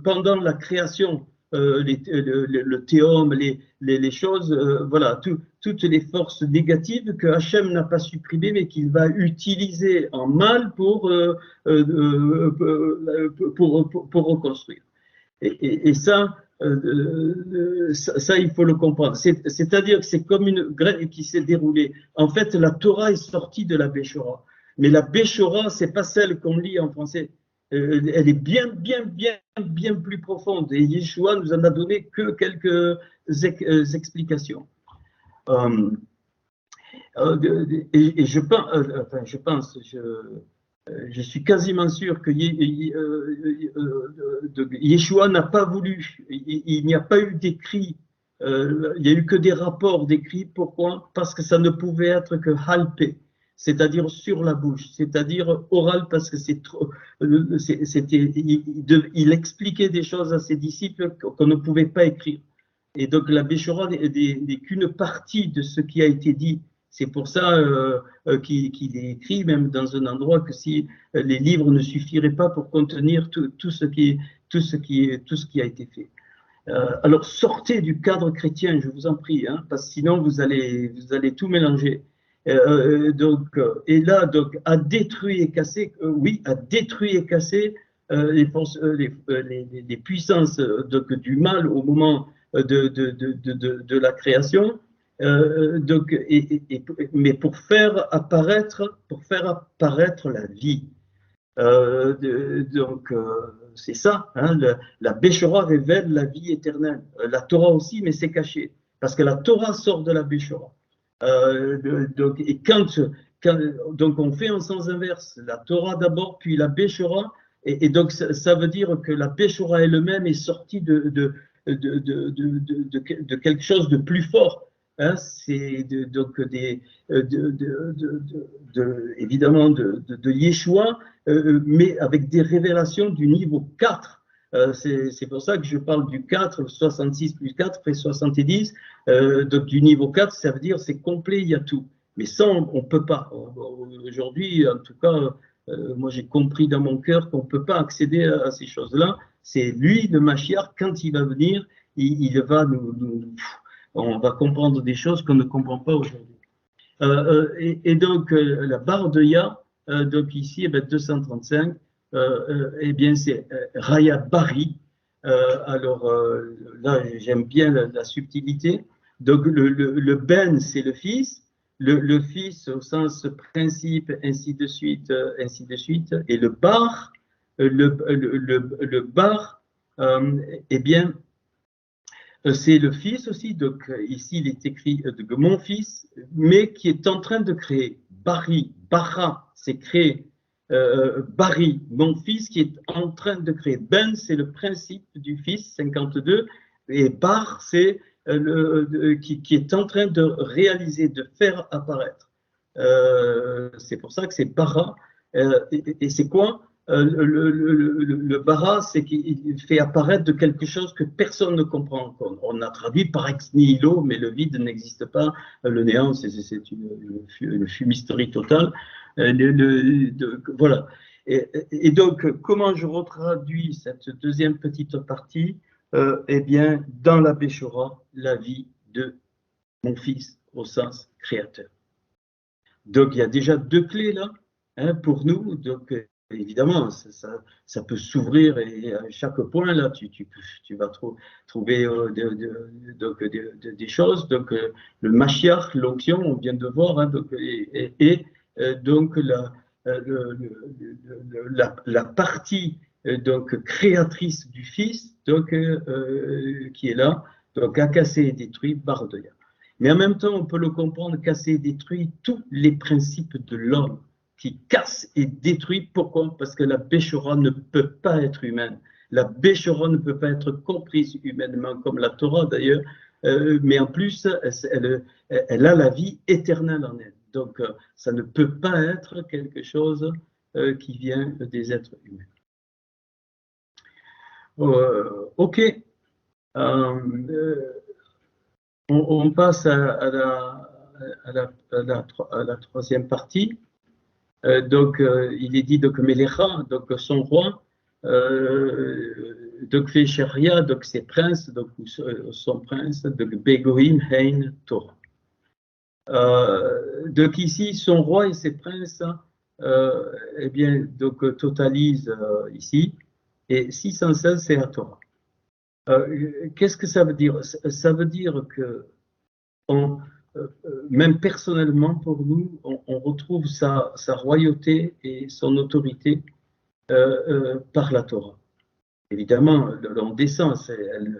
pendant la création, le théum, les choses, voilà, toutes les forces négatives que Hachem n'a pas supprimées, mais qu'il va utiliser en mal pour reconstruire. Et ça, il faut le comprendre. C'est-à-dire que c'est comme une graine qui s'est déroulée. En fait, la Torah est sortie de la Béchora. Mais la Béchora, ce n'est pas celle qu'on lit en français. Elle est bien plus profonde. Et Yeshua nous en a donné que quelques explications. Et je pense, je suis quasiment sûr que Yeshua n'a pas voulu, il n'y a pas eu d'écrit, il n'y a eu que des rapports d'écrits. Pourquoi? Parce que ça ne pouvait être que halpé, c'est-à-dire sur la bouche, c'est-à-dire oral, parce que il expliquait des choses à ses disciples qu'on ne pouvait pas écrire. Et donc la Béchora n'est qu'une partie de ce qui a été dit. C'est pour ça qu'il est écrit même dans un endroit que si les livres ne suffiraient pas pour contenir tout ce qui a été fait. Alors sortez du cadre chrétien, je vous en prie, hein, parce que sinon vous allez tout mélanger. Et là, donc, a détruit et cassé, oui, a détruit et cassé les puissances du mal au moment de la création. Mais pour faire apparaître la vie. C'est ça, hein, la Béchora révèle la vie éternelle. La Torah aussi, mais c'est caché, parce que la Torah sort de la Béchora. Donc on fait un sens inverse, la Torah d'abord, puis la Béchora, et donc ça veut dire que la Béchora elle-même est sortie de quelque chose de plus fort. Hein, c'est évidemment de Yeshua, mais avec des révélations du niveau 4. C'est pour ça que je parle du 4, 66 plus 4 fait 70. Donc du niveau 4, ça veut dire c'est complet, il y a tout. Mais ça, on ne peut pas. Aujourd'hui, en tout cas, moi j'ai compris dans mon cœur qu'on ne peut pas accéder à ces choses-là. C'est lui, le Mashiach, quand il va venir, il va on va comprendre des choses qu'on ne comprend pas aujourd'hui. Donc, la barre de Ya, donc ici, eh bien, 235, eh bien, c'est Raya Bari. Alors, là, j'aime bien la subtilité. Donc, le Ben, c'est le fils. Le fils au sens principe, ainsi de suite, ainsi de suite. Et le bar, le bar, eh bien, c'est le fils aussi, donc ici il est écrit mon fils, mais qui est en train de créer. Bari, Bara, c'est créer. Bari, mon fils qui est en train de créer. Ben, c'est le principe du fils, 52, et Bar, c'est qui est en train de réaliser, de faire apparaître. C'est pour ça que c'est Bara. Et c'est quoi le bara, c'est qu'il fait apparaître de quelque chose que personne ne comprend. On a traduit par ex nihilo, mais le vide n'existe pas. Le néant, c'est une fumisterie totale. Voilà. Et donc, comment je retraduis cette deuxième petite partie? Eh bien, dans la Béchora, la vie de mon fils au sens créateur. Donc, il y a déjà deux clés là, hein, pour nous. Donc, évidemment, ça peut s'ouvrir et à chaque point, là, tu vas trouver des choses. Donc, le Mashiach, l'onction, on vient de voir, hein, donc, donc la partie donc, créatrice du Fils, donc, qui est là, donc, a cassé et détruit Bardoya. Mais en même temps, on peut le comprendre, casser et détruire tous les principes de l'homme qui casse et détruit. Pourquoi? Parce que la Béchora ne peut pas être humaine. La Béchora ne peut pas être comprise humainement, comme la Torah d'ailleurs, mais en plus, elle a la vie éternelle en elle. Donc, ça ne peut pas être quelque chose qui vient des êtres humains. Ok. On passe à la troisième partie. Donc, il est dit donc Melecha, donc son roi, donc Fécharia, donc ses princes, donc son prince, donc Begoïm, Hein, Torah. Donc ici, son roi et ses princes, eh bien, donc totalisent ici, et 616, c'est la Torah. Qu'est-ce que ça veut dire? Ça veut dire que même personnellement pour nous, on retrouve sa royauté et son autorité par la Torah. Évidemment, on descend,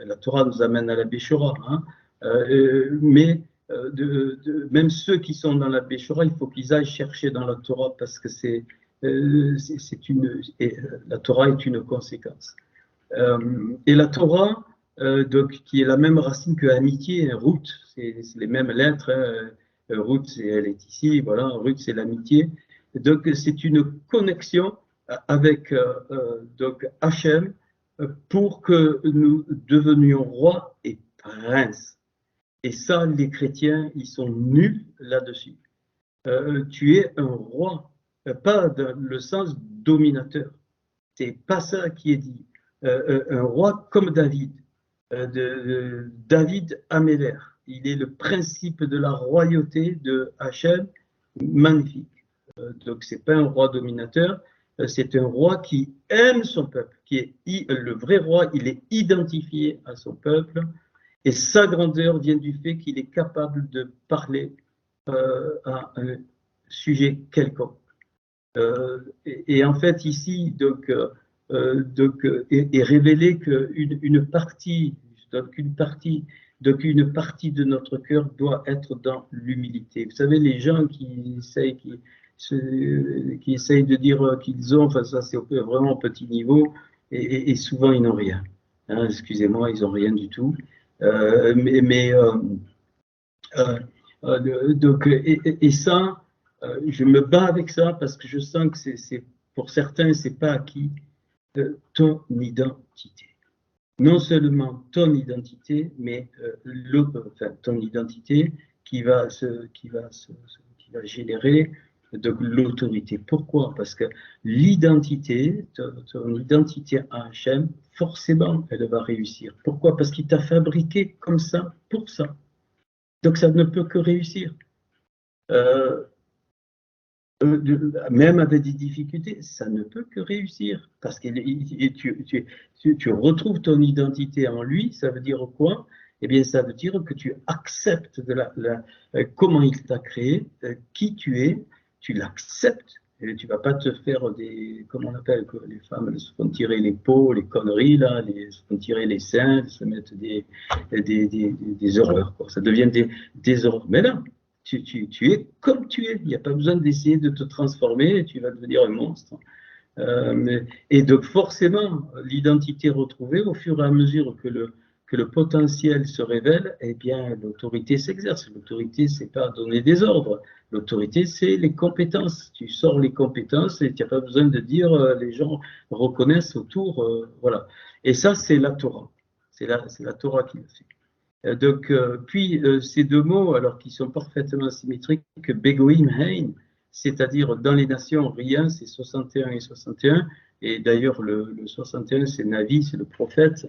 la Torah nous amène à la Béchora, hein, mais même ceux qui sont dans la Béchora, il faut qu'ils aillent chercher dans la Torah parce que la Torah est une conséquence. Et la Torah, donc, qui est la même racine que amitié, Ruth, c'est les mêmes lettres. Hein, Ruth, elle est ici, voilà, Ruth, c'est l'amitié. Donc, c'est une connexion avec donc Hachem pour que nous devenions rois et princes. Et ça, les chrétiens, ils sont nuls là-dessus. Tu es un roi, pas dans le sens dominateur. C'est pas ça qui est dit. Un roi comme David, David Améler. Il est le principe de la royauté de Hachem, magnifique. Donc, ce n'est pas un roi dominateur, c'est un roi qui aime son peuple, qui est le vrai roi, il est identifié à son peuple Et sa grandeur vient du fait qu'il est capable de parler à un sujet quelconque. Et en fait, ici, est révélé qu'une partie, donc une partie de notre cœur doit être dans l'humilité. Vous savez, les gens qui essayent de dire qu'ils ont, enfin ça c'est vraiment au petit niveau, et souvent ils n'ont rien. Hein, excusez-moi, ils n'ont rien du tout. Et ça, je me bats avec ça parce que je sens que pour certains, c'est pas acquis ton identité. Non seulement ton identité, mais ton identité qui va générer de l'autorité. Pourquoi? Parce que l'identité, ton identité à Hachem, forcément, elle va réussir. Pourquoi? Parce qu'il t'a fabriqué comme ça, pour ça. Donc ça ne peut que réussir. Même avec des difficultés, ça ne peut que réussir. Parce que tu retrouves ton identité en lui, ça veut dire quoi? Eh bien, ça veut dire que tu acceptes comment il t'a créé, qui tu es, tu l'acceptes. Et tu ne vas pas te faire comment on appelle, que les femmes se font tirer les peaux, les conneries, là, se font tirer les seins, se mettre des horreurs. Quoi. Ça devient des horreurs. Mais là, tu es comme tu es. Il n'y a pas besoin d'essayer de te transformer, tu vas devenir un monstre. Et donc forcément, l'identité retrouvée, au fur et à mesure que le potentiel se révèle, eh bien l'autorité s'exerce. L'autorité, c'est pas donner des ordres. L'autorité, c'est les compétences. Tu sors les compétences et tu n'as pas besoin de dire les gens reconnaissent autour. Voilà. Et ça, c'est la Torah. C'est la Torah qui le fait. Donc, puis ces deux mots, alors qu'ils sont parfaitement symétriques, que Begoïm Hein, c'est-à-dire dans les nations, rien, c'est 61 et 61. Et d'ailleurs, le 61, c'est Navi, c'est le prophète.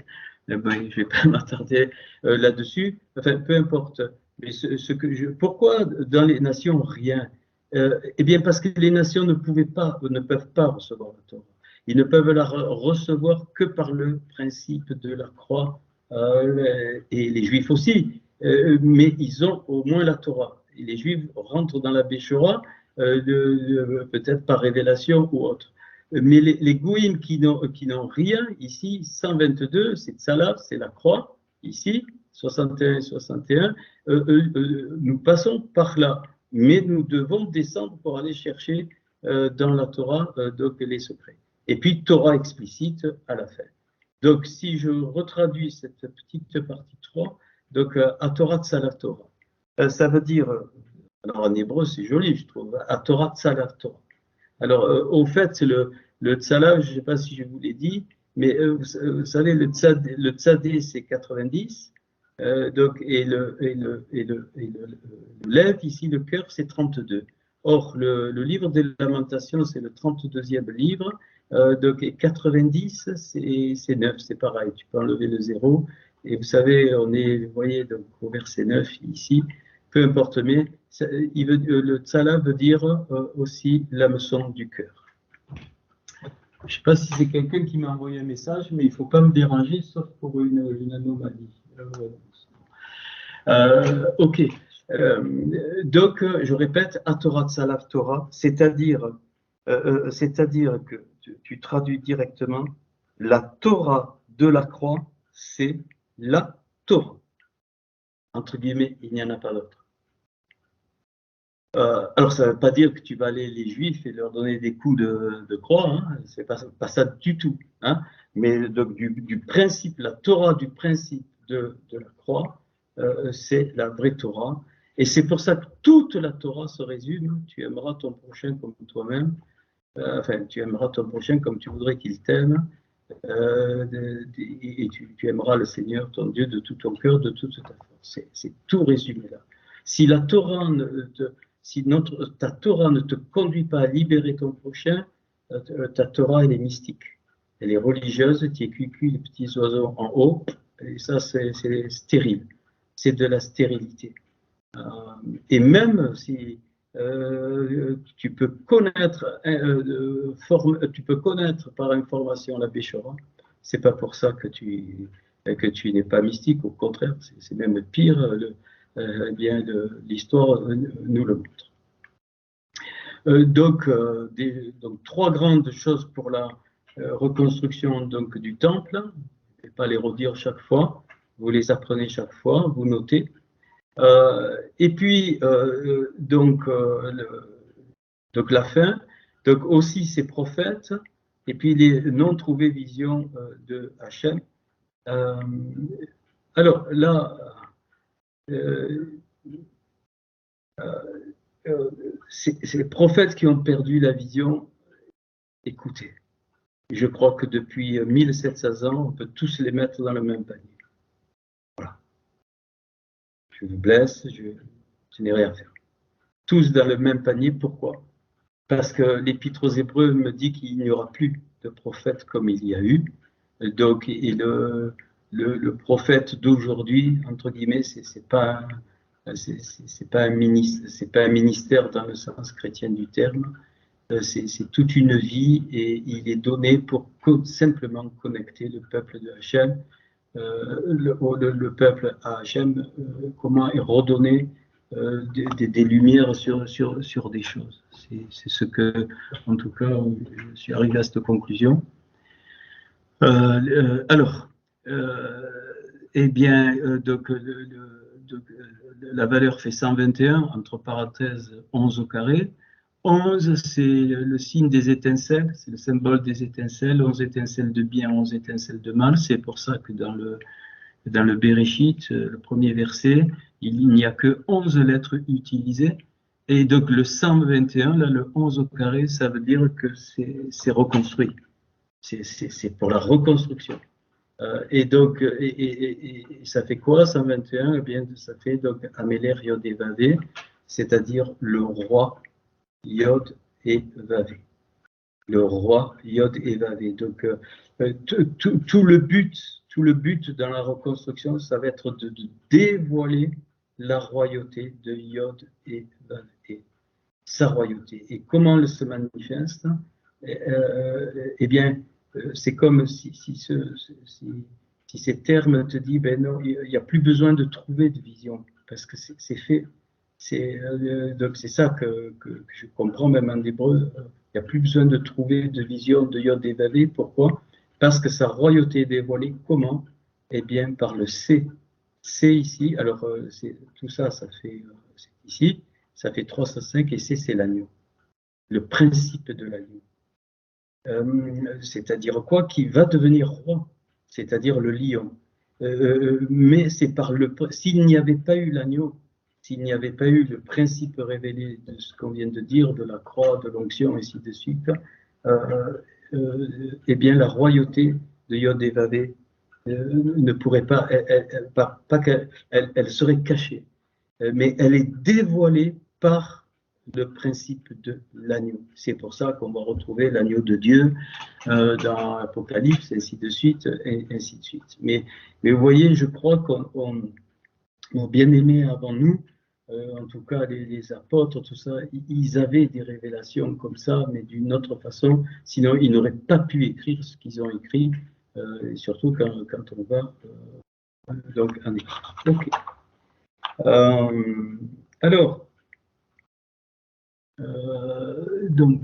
Je ne vais pas m'attarder là-dessus. Enfin, peu importe. Mais pourquoi dans les nations, rien? Eh bien, parce que les nations ne peuvent pas recevoir la Torah. Ils ne peuvent la recevoir que par le principe de la croix. Et les Juifs aussi, mais ils ont au moins la Torah. Et les Juifs rentrent dans la Béchora, peut-être par révélation ou autre. Mais les Goïms qui n'ont rien, ici, 122, c'est Tzalav, c'est la croix, ici, 61 et 61, nous passons par là. Mais nous devons descendre pour aller chercher dans la Torah donc les secrets. Et puis, Torah explicite à la fin. Donc, si je retraduis cette petite partie 3, donc Atorat Salat Torah, ça veut dire, alors en hébreu c'est joli, je trouve, Atorat Salat Torah. Alors, au fait, le Tzala, je ne sais pas si je vous l'ai dit, mais vous savez, le Tzadé c'est 90, donc, et le Lev, ici, le cœur, c'est 32. Or, le livre des Lamentations, c'est le 32e livre. Donc 90, c'est 9, c'est pareil, tu peux enlever le 0. Et vous savez, vous voyez, donc, au verset 9 ici, peu importe, mais le tzala veut dire aussi l'hameçon du cœur. Je ne sais pas si c'est quelqu'un qui m'a envoyé un message, mais il ne faut pas me déranger, sauf pour une anomalie. Ok. Donc, je répète, Atorat Salav Torah, c'est-à-dire que tu traduis directement la Torah de la croix, c'est la Torah. Entre guillemets, il n'y en a pas d'autre. Alors, ça ne veut pas dire que tu vas aller les Juifs et leur donner des coups de croix, hein, c'est pas ça du tout. Hein, mais donc, du principe, la Torah du principe de la croix, c'est la vraie Torah. Et c'est pour ça que toute la Torah se résume, tu aimeras ton prochain comme toi-même. Enfin, tu aimeras ton prochain comme tu voudrais qu'il t'aime, et tu aimeras le Seigneur, ton Dieu, de tout ton cœur, de toute ta force. C'est tout résumé là. Si ta Torah ne te conduit pas à libérer ton prochain, ta Torah, elle est mystique. Elle est religieuse, tu es cuicui, les petits oiseaux en haut, et ça, c'est stérile. C'est de la stérilité. Et même si tu peux connaître par information la Béchora, c'est pas pour ça que tu que tu n'es pas mystique, au contraire, c'est même pire, l'histoire nous le montre. Donc, trois grandes choses pour la reconstruction donc, du temple. Je ne vais pas les redire chaque fois, vous les apprenez chaque fois, vous notez. Et puis, donc la fin, donc aussi ces prophètes, et puis les non trouvées visions de Hachem. Alors là, ces prophètes qui ont perdu la vision, écoutez, je crois que depuis 1700 ans, on peut tous les mettre dans le même panier. Voilà. Je vous blesse, je n'ai rien à faire. Tous dans le même panier, pourquoi? Parce que l'Épître aux Hébreux me dit qu'il n'y aura plus de prophètes comme il y a eu. Donc, et le prophète d'aujourd'hui, entre guillemets, c'est pas un ministère dans le sens chrétien du terme. C'est toute une vie et il est donné pour simplement connecter le peuple de Hachem, le peuple à Hachem, comment redonner des lumières sur des choses. C'est ce que, en tout cas, je suis arrivé à cette conclusion. Alors, eh bien, donc, la valeur fait 121, entre parenthèses 11 au carré. 11, c'est le signe des étincelles, c'est le symbole des étincelles, 11 étincelles de bien, 11 étincelles de mal. C'est pour ça que dans le Bereshit, le premier verset, il n'y a que 11 lettres utilisées. Et donc le 121, là, le 11 au carré, ça veut dire que c'est reconstruit. C'est pour la reconstruction. Et donc, et ça fait quoi, 121? Eh bien, ça fait donc Améler Yod et Vavé, c'est-à-dire le roi Yod et Vavé. Le roi Yod et Vavé. Donc, tout le but dans la reconstruction, ça va être de dévoiler la royauté de Yod et Vavé, sa royauté. Et comment elle se manifeste? Eh bien, c'est comme si ces termes te disent, ben non, il n'y a plus besoin de trouver de vision, parce que c'est fait. Donc c'est ça que je comprends même en hébreu. Il n'y a plus besoin de trouver de vision de Yod et Vavé. Pourquoi? Parce que sa royauté est dévoilée. Comment? Eh bien, par le C. C ici, alors tout ça, c'est ici, ça fait 305 et C, c'est l'agneau. Le principe de l'agneau. C'est-à-dire quoi? Qui va devenir roi, c'est-à-dire le lion. Mais c'est par s'il n'y avait pas eu l'agneau, s'il n'y avait pas eu le principe révélé de ce qu'on vient de dire, de la croix, de l'onction, ainsi de suite, eh bien la royauté de Yod et Vavé ne pourrait pas, elle serait cachée, mais elle est dévoilée par le principe de l'agneau. C'est pour ça qu'on va retrouver l'agneau de Dieu dans l'Apocalypse, ainsi de suite, et ainsi de suite. Mais vous voyez, je crois qu'on bien aimé avant nous, en tout cas les apôtres, tout ça, ils avaient des révélations comme ça, mais d'une autre façon, sinon ils n'auraient pas pu écrire ce qu'ils ont écrit, et surtout quand on va donc en écrire. Ok. Alors, donc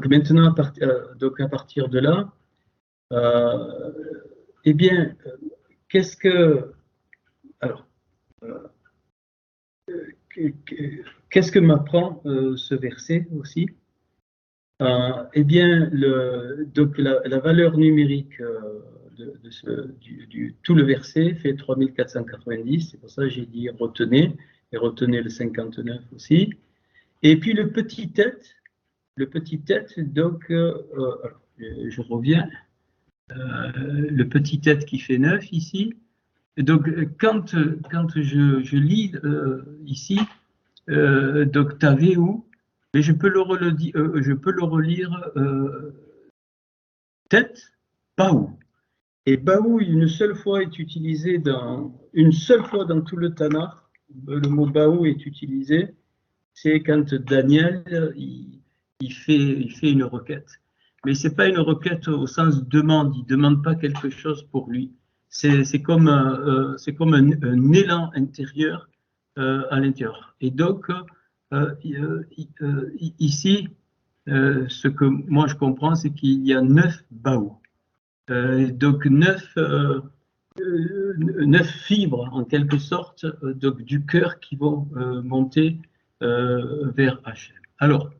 maintenant, à partir de là, eh bien, qu'est-ce que m'apprend ce verset aussi? Eh bien, donc la valeur numérique tout le verset fait 3490, c'est pour ça que j'ai dit retenez, et retenez le 59 aussi. Et puis le petit tête, donc, je reviens, le petit tête qui fait 9 ici. Donc, quand je lis ici, donc Taveu, mais je peux le relire tête, Baou. Et Baou, une seule fois est utilisé dans tout le Tanakh, le mot Baou est utilisé, c'est quand Daniel il fait une requête. mais c'est pas une requête au sens demande. Il demande pas quelque chose pour lui. C'est comme un élan intérieur à l'intérieur. Et donc ici, ce que moi je comprends, c'est qu'il y a 9 baous. Donc 9 fibres en quelque sorte donc, du cœur qui vont monter vers Hachem. Alors,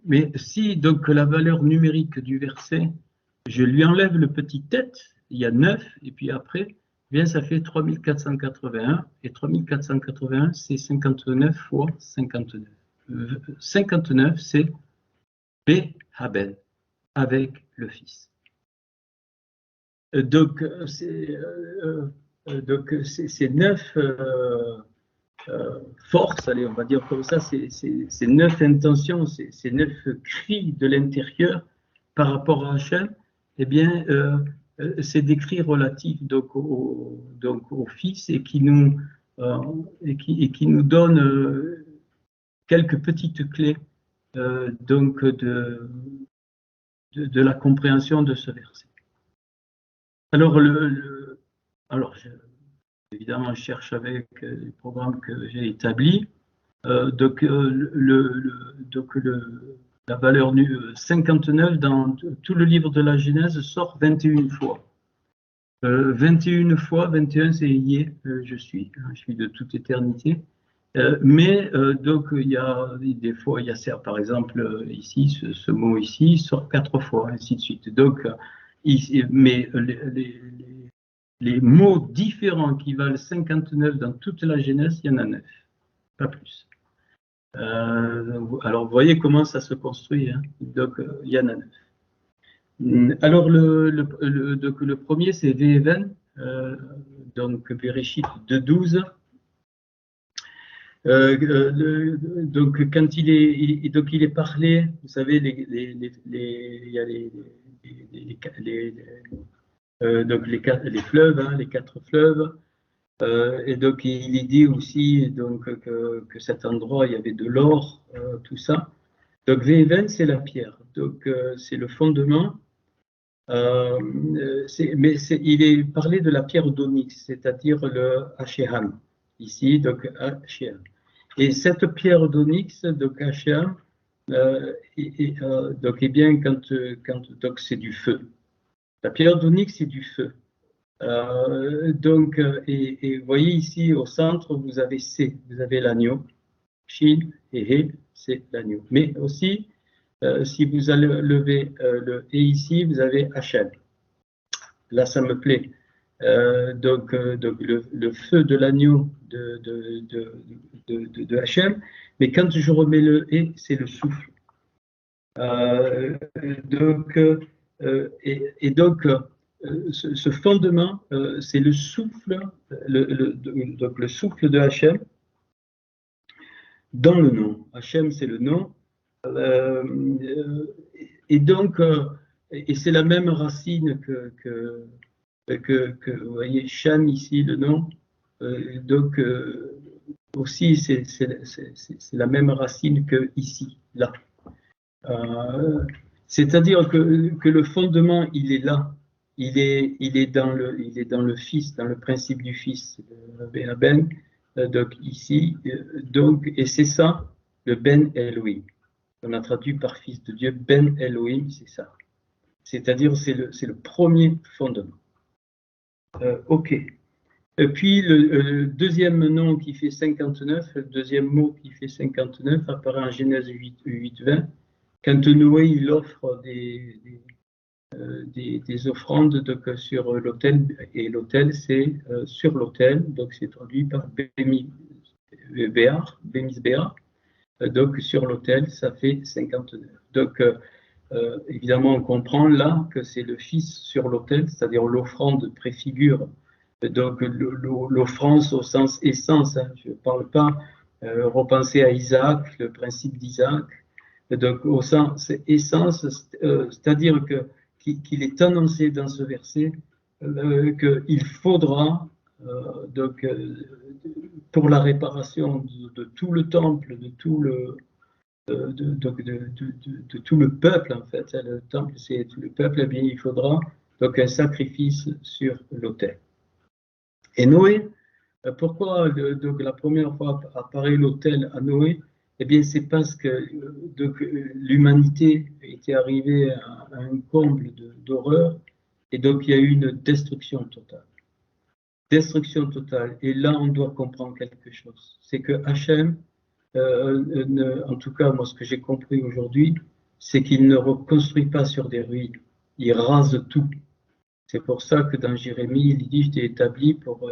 mais si donc la valeur numérique du verset, je lui enlève le petit tête, il y a 9, et puis après, bien ça fait 3481, et 3481 c'est 59 fois 59. 59 c'est Be-Haben, avec le Fils. Donc c'est 9 forces, allez, on va dire comme ça, c'est 9 intentions, c'est 9 cris de l'intérieur par rapport à Hachem, eh bien, c'est des cris relatifs donc au Fils et qui nous donne quelques petites clés donc de la compréhension de ce verset. Alors, évidemment, je cherche avec les programmes que j'ai établis. Donc, la valeur 59 dans tout le livre de la Genèse sort 21 fois. 21 fois, 21 c'est Yé, je suis de toute éternité. Mais donc il y a des fois, il y a par exemple ici, ce mot ici sort 4 fois, ainsi de suite. Donc, mais les mots différents qui valent 59 dans toute la Genèse, il y en a 9, pas plus. Alors vous voyez comment ça se construit, hein. Donc il y en a 9. Alors donc, le premier c'est Ve'even, donc Bereshit 2.12. Donc quand il est parlé, vous savez, il y a donc les fleuves, hein, les 4 fleuves, et donc il est dit aussi donc que cet endroit il y avait de l'or, tout ça. Donc Ve'even c'est la pierre, donc c'est le fondement. Mais il est parlé de la pierre d'onyx, c'est-à-dire le Hachem, ici, donc Hachem. Et cette pierre d'onyx, donc Hachem, donc eh bien donc c'est du feu. La pierre d'onyx c'est du feu. Donc et vous voyez ici au centre vous avez C, vous avez l'agneau, Shin et He, c'est l'agneau. Mais aussi si vous allez lever le et ici, vous avez Hachem. Là, ça me plaît. Donc le feu de l'agneau de Hachem. Mais quand je remets le et, c'est le souffle. Donc ce fondement, c'est le souffle, donc le souffle de Hachem dans le nom. Hachem, c'est le nom. Et donc, et c'est la même racine que vous voyez, Shan ici, le nom. Donc, aussi, c'est la même racine que ici, là. C'est-à-dire que le fondement, il est là. Il est dans le Fils, dans le principe du Fils, Ben, donc ici. Donc, et c'est ça, le Ben Elohim. On a traduit par Fils de Dieu, Ben Elohim, c'est ça. C'est-à-dire, c'est le premier fondement. Ok. Et puis, le deuxième nom qui fait 59, le deuxième mot qui fait 59 apparaît en Genèse 8.20. Quand Noé, il offre des offrandes donc, sur l'autel, et l'autel, c'est sur l'autel, donc c'est traduit par Béar. Donc sur l'autel, ça fait 59. Donc évidemment, on comprend là que c'est le Fils sur l'autel, c'est-à-dire l'offrande préfigure donc l'offrande au sens essence. Hein, je ne parle pas repenser à Isaac, le principe d'Isaac. Donc au sens essence, c'est-à-dire qu'il est annoncé dans ce verset qu'il faudra donc, pour la réparation de tout le temple, de tout le, de tout le peuple, en fait. Le temple, c'est tout le peuple, eh bien, il faudra donc un sacrifice sur l'autel. Et Noé, pourquoi donc, la première fois apparaît l'autel à Noé? Eh bien, c'est parce que l'humanité était arrivée à un comble d'horreur, et donc il y a eu une destruction totale. Destruction totale. Et là, on doit comprendre quelque chose. C'est que Hachem, en tout cas, moi, ce que j'ai compris aujourd'hui, c'est qu'il ne reconstruit pas sur des ruines. Il rase tout. C'est pour ça que dans Jérémie, il dit, je t'ai établi pour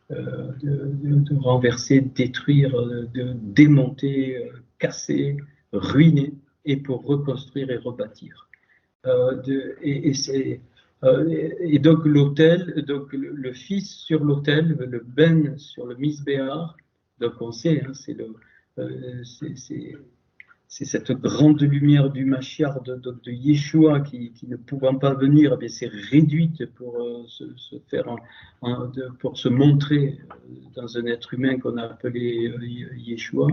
de renverser, détruire, de démonter, casser, ruiner, et pour reconstruire et rebâtir. Et donc l'autel, donc le fils sur l'autel, le ben sur le misbéar, donc on sait, hein, c'est cette grande lumière du Mashiach de Yeshua qui ne pouvant pas venir, eh c'est réduite pour se faire pour se montrer dans un être humain qu'on a appelé Yeshua.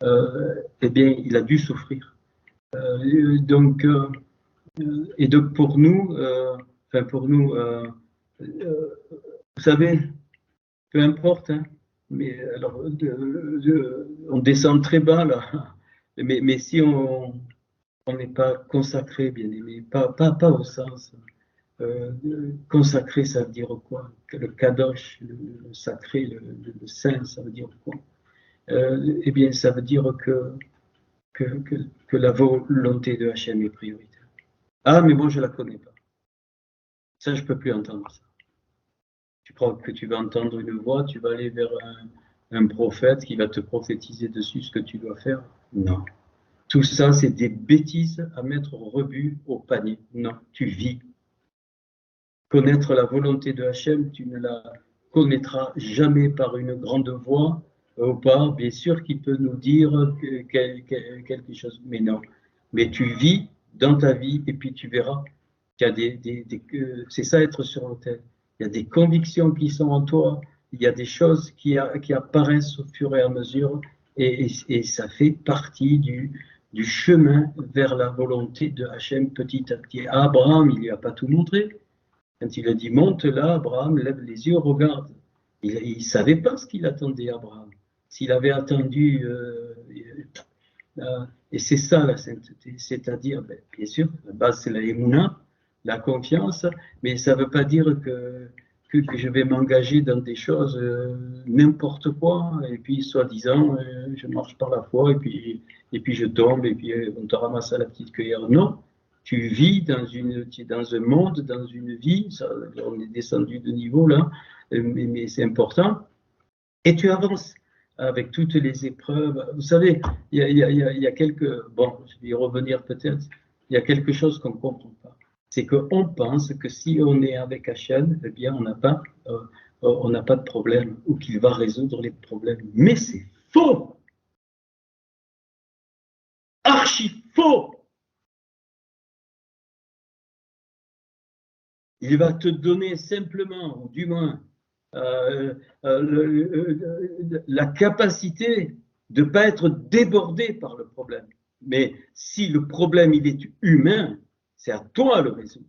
Eh bien, il a dû souffrir. Et donc pour nous, vous savez, peu importe, hein, mais alors on descend très bas là, mais si on n'est pas consacré, bien aimé, pas au sens consacré, ça veut dire quoi? Le kadosh, le sacré, le saint, ça veut dire quoi? Eh bien, ça veut dire que la volonté de Hachem est prioritaire. Ah, mais moi je la connais pas. Ça, je peux plus entendre ça. Tu crois que tu vas entendre une voix, tu vas aller vers un prophète qui va te prophétiser dessus ce que tu dois faire? Non. Tout ça, c'est des bêtises à mettre au rebut, au panier. Non, tu vis. Connaître la volonté de Hachem, tu ne la connaîtras jamais par une grande voix ou pas. Bien sûr qu'il peut nous dire quelque chose, mais non. Mais tu vis dans ta vie et puis tu verras qu'il y a c'est ça être sur l'autel. Il y a des convictions qui sont en toi, il y a des choses qui apparaissent au fur et à mesure et ça fait partie du chemin vers la volonté de Hachem petit à petit. À Abraham, il lui a pas tout montré. Quand il a dit monte là, Abraham lève les yeux, regarde. Il ne savait pas ce qu'il attendait, Abraham. S'il avait attendu, et c'est ça la sainteté, c'est-à-dire, bien sûr, la base c'est la émouna, la confiance, mais ça ne veut pas dire que je vais m'engager dans des choses n'importe quoi, et puis soi-disant, je marche par la foi, et puis je tombe, et puis on te ramasse à la petite cuillère. Non, tu vis tu es dans un monde, dans une vie, ça, on est descendu de niveau là, mais c'est important, et tu avances avec toutes les épreuves. Vous savez, il y a quelques... Bon, je vais y revenir peut-être. Il y a quelque chose qu'on ne comprend pas. C'est qu'on pense que si on est avec Hachem, eh bien, on n'a pas de problème ou qu'il va résoudre les problèmes. Mais c'est faux! Archi faux! Il va te donner simplement, ou du moins, la capacité de ne pas être débordé par le problème. Mais si le problème il est humain, c'est à toi de le résoudre.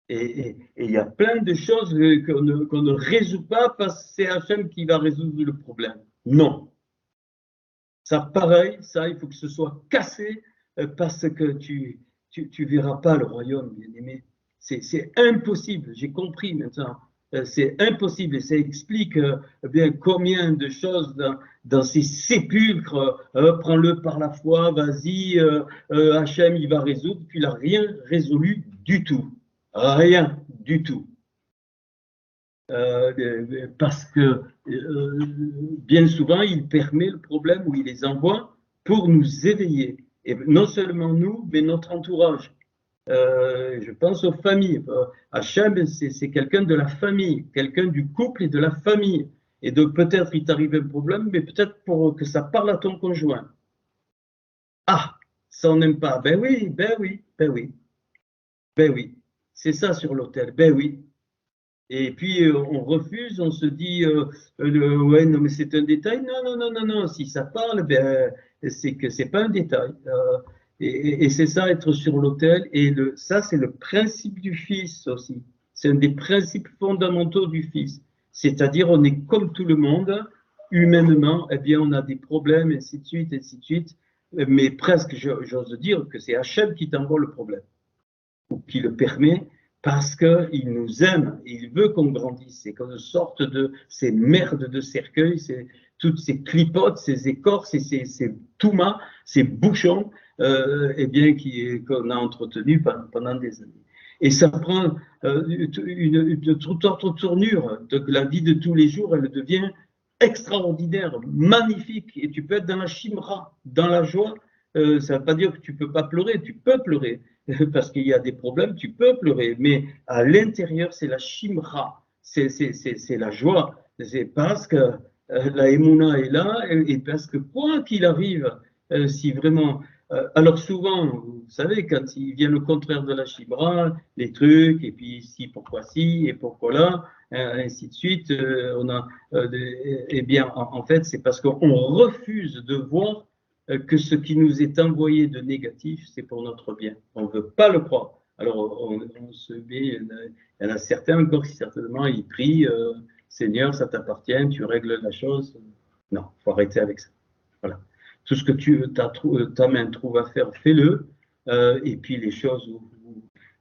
Et il y a plein de choses qu'on ne résout pas parce que c'est Hachem qui va résoudre le problème. Non. Ça, pareil, ça, il faut que ce soit cassé parce que tu verras pas le royaume, bien aimé. C'est impossible, j'ai compris maintenant. C'est impossible et ça explique bien combien de choses dans ces sépulcres. Prends-le par la foi, vas-y, Hachem, il va résoudre. Puis il n'a rien résolu du tout. Rien du tout. Parce que bien souvent, il permet le problème ou il les envoie pour nous éveiller. Et non seulement nous, mais notre entourage. Je pense aux familles. Hachem, c'est quelqu'un de la famille, quelqu'un du couple et de la famille. Et donc peut-être il t'arrive un problème, mais peut-être pour que ça parle à ton conjoint. Ah, ça on n'aime pas. Ben oui, ben oui, ben oui, ben oui. C'est ça sur l'autel. Ben oui. Et puis on refuse, on se dit ouais, non, mais c'est un détail. Non, non, non, non, non. Si ça parle, ben, c'est que c'est pas un détail. Et c'est ça, être sur l'autel. Et ça, c'est le principe du Fils aussi. C'est un des principes fondamentaux du Fils. C'est-à-dire, on est comme tout le monde, humainement, eh bien, on a des problèmes, ainsi de suite, ainsi de suite. Mais presque, j'ose dire que c'est Hachem qui t'envoie le problème, ou qui le permet, parce qu'il nous aime, il veut qu'on grandisse, c'est qu'on sorte de ces merdes de cercueil, toutes ces clipotes, ces écorces, ces toumas, ces bouchons, eh bien, qu'on a entretenus pendant des années. Et ça prend une toute autre tournure. Donc, la vie de tous les jours, elle devient extraordinaire, magnifique. Et tu peux être dans la chimra, dans la joie. Ça ne veut pas dire que tu ne peux pas pleurer, tu peux pleurer. Parce qu'il y a des problèmes, tu peux pleurer, mais à l'intérieur, c'est la chimra, c'est la joie. C'est parce que la émouna est là, et parce que quoi qu'il arrive, si vraiment. Alors souvent, vous savez, quand il vient le contraire de la chimra, les trucs, et puis si, pourquoi si, et pourquoi là, ainsi de suite, eh bien, en fait, c'est parce qu'on refuse de voir que ce qui nous est envoyé de négatif, c'est pour notre bien. On ne veut pas le croire. Alors, on se met, il y en a certains encore qui certainement, ils prient, Seigneur, ça t'appartient, tu règles la chose. Non, il faut arrêter avec ça. Voilà. Tout ce que ta main trouve à faire, fais-le. Et puis les choses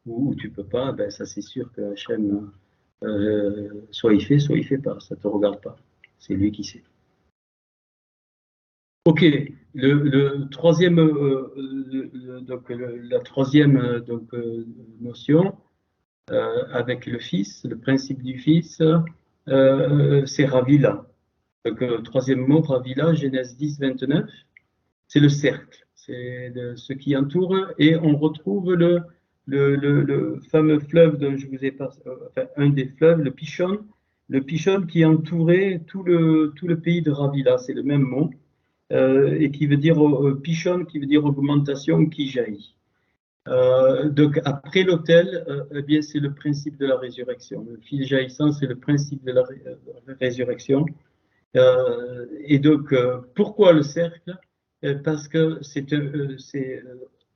où tu ne peux pas, ben, ça c'est sûr que Hachem, soit il fait pas, ça ne te regarde pas. C'est lui qui sait. Ok, le troisième, donc la troisième notion avec le Fils, le principe du Fils, c'est Ravila. Donc troisième mot, Ravila, Genèse 10, 29, c'est le cercle, c'est ce qui entoure, et on retrouve le fameux fleuve dont je vous ai parlé, enfin un des fleuves, le Pishon qui entourait tout le pays de Ravila, c'est le même mot. Et qui veut dire Pishon, qui veut dire augmentation qui jaillit. Donc après l'autel, eh bien c'est le principe de la résurrection. Le fil jaillissant, c'est le principe de la résurrection. Et donc pourquoi le cercle? Parce que c'est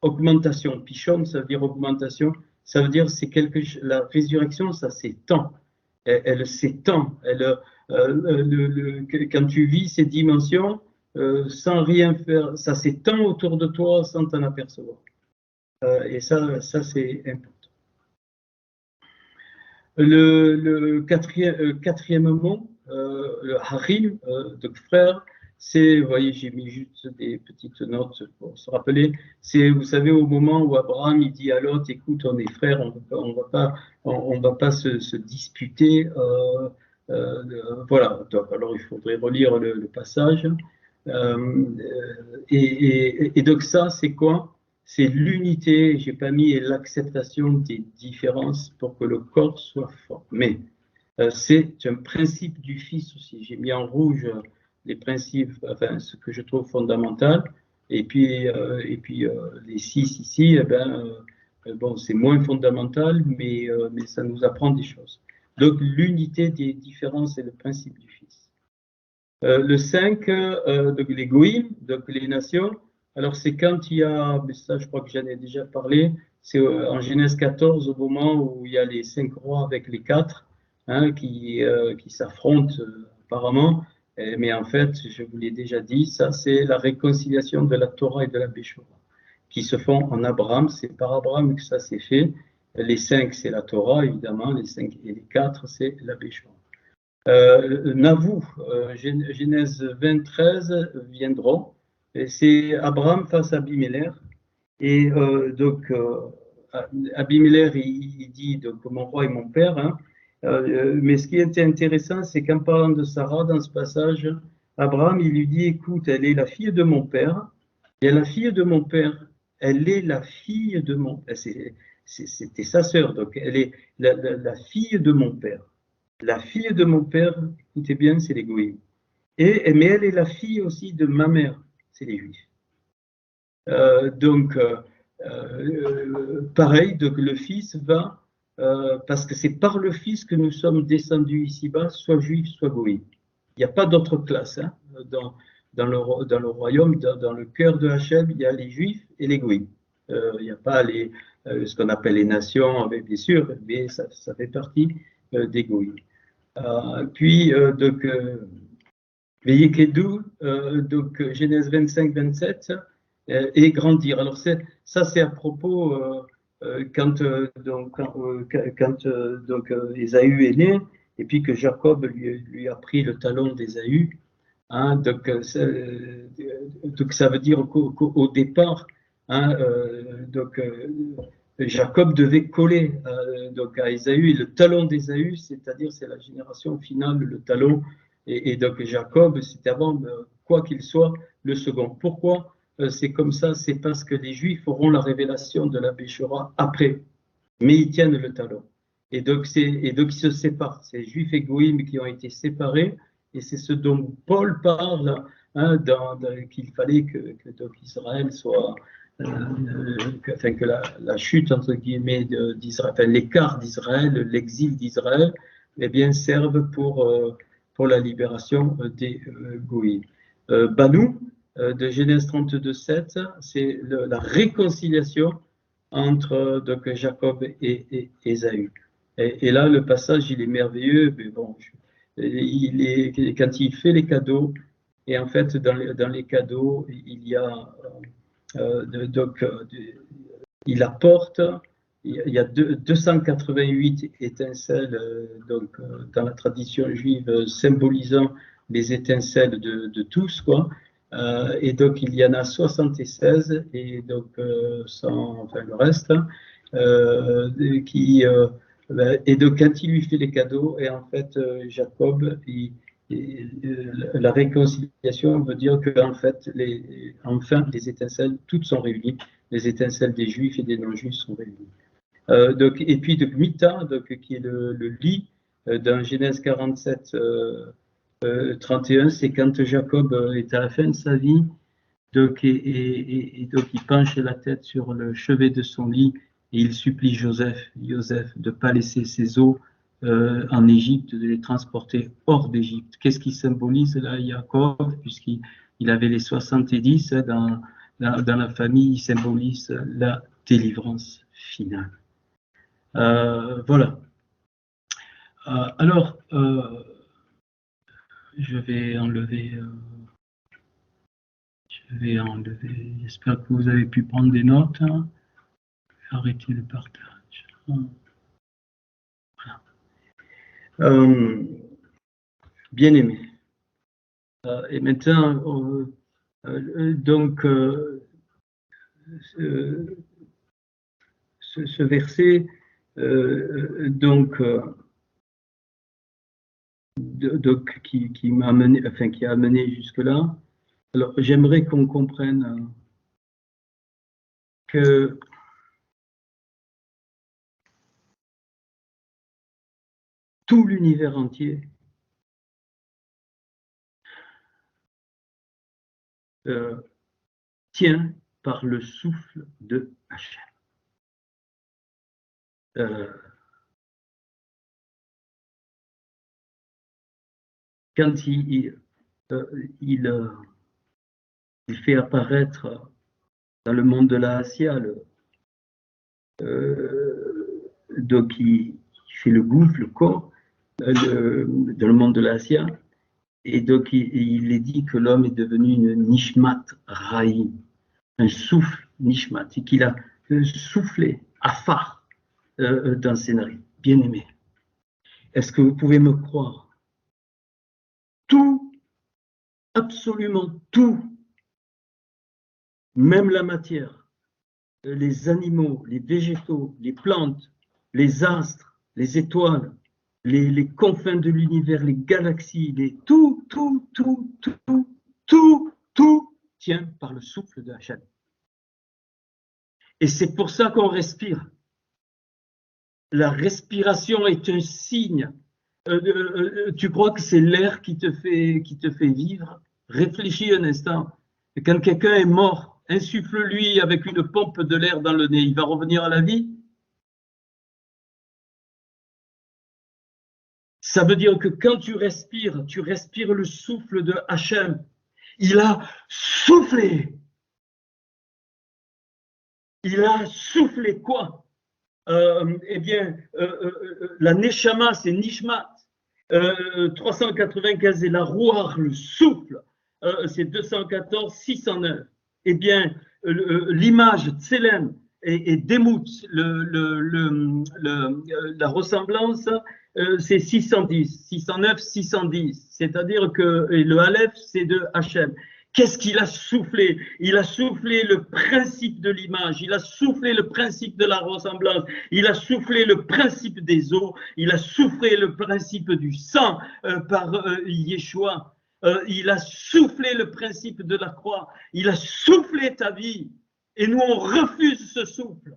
augmentation. Pishon, ça veut dire augmentation. Ça veut dire c'est la résurrection, ça s'étend. Elle s'étend. Quand tu vis ces dimensions, sans rien faire, ça s'étend autour de toi sans t'en apercevoir. Et ça c'est important. Le quatrième mot, le harim, donc frère, c'est, vous voyez, j'ai mis juste des petites notes pour se rappeler, c'est, vous savez, au moment où Abraham il dit à Lot, écoute, on est frères, on va pas se disputer, voilà, donc, alors il faudrait relire le passage. Et donc ça, c'est quoi? C'est l'unité, j'ai pas mis l'acceptation des différences pour que le corps soit formé. C'est un principe du Fils aussi. J'ai mis en rouge les principes, enfin ce que je trouve fondamental, et puis les 6 ici, eh ben, bon, c'est moins fondamental, mais ça nous apprend des choses. Donc l'unité des différences est le principe du Fils. Le 5, donc les goïms, donc les nations. Alors c'est quand il y a, mais ça je crois que j'en ai déjà parlé, c'est en Genèse 14 au moment où il y a les 5 rois avec les 4 hein, qui s'affrontent apparemment. Mais en fait, je vous l'ai déjà dit, ça c'est la réconciliation de la Torah et de la Béchora qui se font en Abraham. C'est par Abraham que ça s'est fait. Les 5 c'est la Torah évidemment, les 5 et les 4 c'est la Béchora. Navou, Genèse 23 viendront. C'est Abraham face à Abimelech. Et donc, Abimelech, il dit donc, mon roi et mon père. Hein. Mais ce qui était intéressant, c'est qu'en parlant de Sarah dans ce passage, Abraham, il lui dit écoute, elle est la fille de mon père. Et la fille de mon père, elle est la fille de mon père. C'était sa sœur, donc elle est la fille de mon père. La fille de mon père, écoutez bien, c'est les goïms. Mais elle est la fille aussi de ma mère, c'est les juifs. Donc, pareil, donc le fils va parce que c'est par le Fils que nous sommes descendus ici-bas, soit juifs, soit goïs. Il n'y a pas d'autre classe. Hein. Dans le royaume, dans le cœur de Hachem, il y a les juifs et les goïs. Il n'y a pas ce qu'on appelle les nations, bien sûr, mais ça fait partie des goïs. Puis, donc, Veyekedou, donc Genèse 25-27, et grandir. Alors, ça, c'est à propos quand Ésaü est né, et puis que Jacob lui a pris le talon d'Ésaü. Hein, donc, ça veut dire qu'au départ, hein, Jacob devait coller donc à Ésaü, et le talon d'Ésaü, c'est-à-dire c'est la génération finale, le talon, et donc Jacob, c'était avant, quoi qu'il soit, le second. Pourquoi c'est comme ça? C'est parce que les Juifs auront la révélation de la Béchora après, mais ils tiennent le talon. Et donc ils se séparent. C'est les Juifs et Goïm qui ont été séparés, et c'est ce dont Paul parle, hein, qu'il fallait que donc Israël soit, que la chute entre guillemets d'Israël, enfin, l'écart d'Israël, l'exil d'Israël, eh bien serve pour la libération des Goïm. Banou, de Genèse 32-7, c'est la réconciliation entre donc, Jacob et Ésaü. Et là, le passage, il est merveilleux, mais bon, quand il fait les cadeaux, et en fait, dans les cadeaux, il y a il apporte, il y a 288 étincelles donc, dans la tradition juive symbolisant les étincelles de tous, quoi. Et donc il y en a 76, et donc enfin le reste, et donc quand il lui fait les cadeaux, et en fait Jacob, la réconciliation veut dire que en fait enfin les étincelles toutes sont réunies, les étincelles des juifs et des non-juifs sont réunies. Donc, et puis de Mita, donc, qui est le lit dans Genèse 47, 31, c'est quand Jacob est à la fin de sa vie, donc, et donc il penche la tête sur le chevet de son lit et il supplie Joseph de ne pas laisser ses os en Égypte, de les transporter hors d'Égypte. Qu'est-ce qui symbolise là Jacob, puisqu'il avait les 70 dans la famille, il symbolise la délivrance finale. Voilà. Alors, je vais enlever, j'espère que vous avez pu prendre des notes. Hein. Arrêter le partage. Voilà. Bien aimé. Et maintenant, donc, ce verset, donc, qui m'a amené, enfin, qui a amené jusque-là. Alors, j'aimerais qu'on comprenne que tout l'univers entier tient par le souffle de Hachem. Quand il fait apparaître dans le monde de la Assia, donc il fait le gouffre, le corps, dans le monde de la Assia, et donc il est dit que l'homme est devenu une nishmat raïm, un souffle nishmat, et qu'il a soufflé à phare dans ses narines. Bien aimé, est-ce que vous pouvez me croire? Tout, absolument tout, même la matière, les animaux, les végétaux, les plantes, les astres, les étoiles, les confins de l'univers, les galaxies, tout tient par le souffle de Hachem. Et c'est pour ça qu'on respire. La respiration est un signe. Tu crois que c'est l'air qui te fait vivre? Réfléchis un instant. Quand quelqu'un est mort, insuffle-lui avec une pompe de l'air dans le nez, il va revenir à la vie? Ça veut dire que quand tu respires le souffle de Hachem. Il a soufflé. Il a soufflé quoi? Eh bien, la Neshama, c'est Nishmat. 395, et la Ruach, le souffle, c'est 214, 609. Eh bien, l'image, Tselem et Demut, la ressemblance, c'est 610, 609, 610. C'est-à-dire que le Aleph, c'est de Hachem. Qu'est-ce qu'il a soufflé? Il a soufflé le principe de l'image, il a soufflé le principe de la ressemblance, il a soufflé le principe des eaux, il a soufflé le principe du sang par Yeshua. Il a soufflé le principe de la croix, il a soufflé ta vie. Et nous, on refuse ce souffle.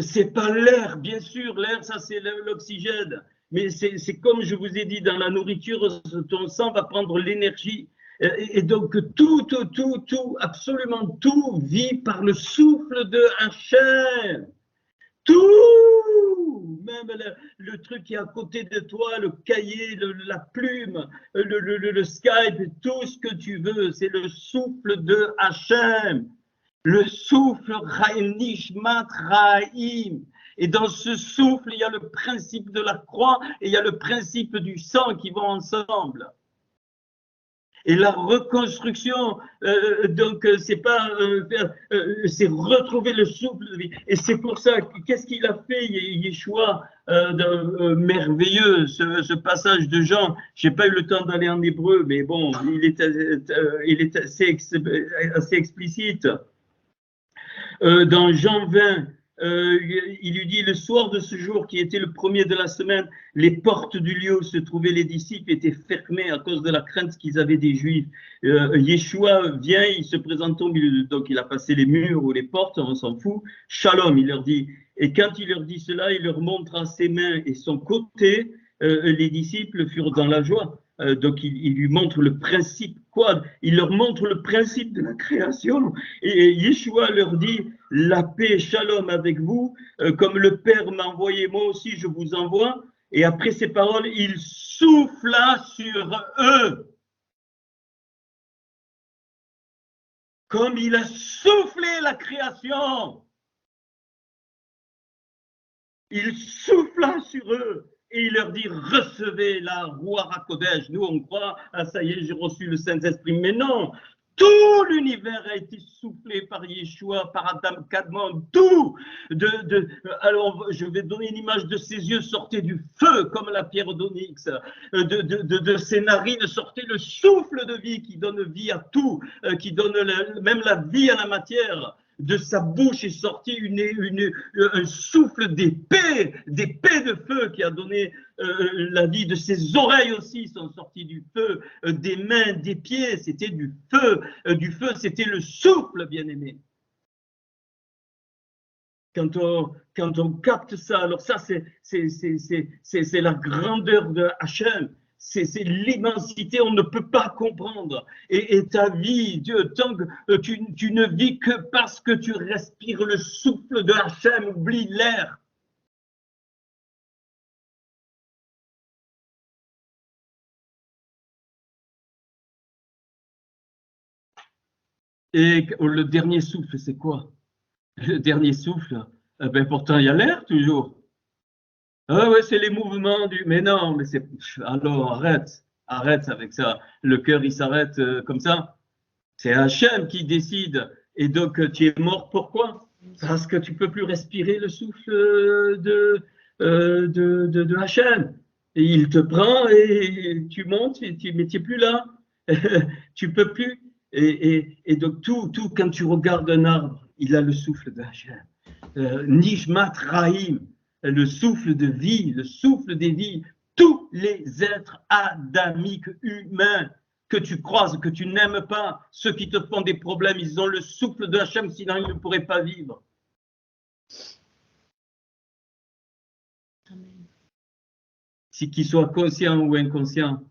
C'est pas l'air, bien sûr, l'air, ça c'est l'oxygène. Mais c'est comme je vous ai dit, dans la nourriture, ton sang va prendre l'énergie. Et donc tout, absolument tout vit par le souffle de Hachem. Tout, même le truc qui est à côté de toi, le cahier, la plume, le Skype, tout ce que tu veux, c'est le souffle de Hachem. Le souffle Raïm Nishmat Raïm. Et dans ce souffle, il y a le principe de la croix et il y a le principe du sang qui vont ensemble. Et la reconstruction, donc c'est pas, c'est retrouver le souffle de vie. Et c'est pour ça, qu'est-ce qu'il a fait, Yeshua, merveilleux, ce passage de Jean. J'ai pas eu le temps d'aller en hébreu, mais bon, il est assez explicite. Dans Jean 20, il lui dit, le soir de ce jour qui était le premier de la semaine, les portes du lieu où se trouvaient les disciples étaient fermées à cause de la crainte qu'ils avaient des Juifs. Yeshua vient, il se présente au milieu, donc il a passé les murs ou les portes, on s'en fout. Shalom, il leur dit. Et quand il leur dit cela, il leur montre ses mains et son côté. Les disciples furent dans la joie. Donc il lui montre le principe, quoi? Il leur montre le principe de la création. Et Yeshua leur dit, la paix, shalom avec vous, comme le Père m'a envoyé, moi aussi je vous envoie. Et après ces paroles, il souffla sur eux. Comme il a soufflé la création. Il souffla sur eux. Et il leur dit, recevez la Ruach HaKodesh. Nous, on croit, ah ça y est, j'ai reçu le Saint-Esprit. Mais non, tout l'univers a été soufflé par Yeshua, par Adam Kadmon, tout. Alors, je vais donner une image de ses yeux sortaient du feu, comme la pierre d'onyx. De ses narines sortait le souffle de vie qui donne vie à tout, qui donne même la vie à la matière. De sa bouche est sorti un souffle d'épée de feu qui a donné la vie. De ses oreilles aussi sont sorties du feu, des mains, des pieds, c'était du feu. Du feu, c'était le souffle, bien-aimé. Quand on capte ça, alors ça, c'est la grandeur de Hachem. C'est l'immensité, on ne peut pas comprendre. Et ta vie, Dieu, tant que tu ne vis que parce que tu respires le souffle de Hachem, oublie l'air. Et le dernier souffle, c'est quoi? Le dernier souffle, ben pourtant il y a l'air toujours. Ah ouais, c'est les mouvements du. Mais non, mais c'est. Alors arrête avec ça. Le cœur, il s'arrête comme ça. C'est Hachem qui décide. Et donc, tu es mort pourquoi? Parce que tu peux plus respirer le souffle de Hachem. Et il te prend et tu montes, mais tu n'es plus là. Tu peux plus. Et donc, tout, quand tu regardes un arbre, il a le souffle de Hachem. Nishmat Rahim, le souffle de vie, le souffle des vies. Tous les êtres adamiques humains que tu croises, que tu n'aimes pas, ceux qui te font des problèmes, ils ont le souffle de Hachem, sinon ils ne pourraient pas vivre. Si qu'ils soient conscients ou inconscients,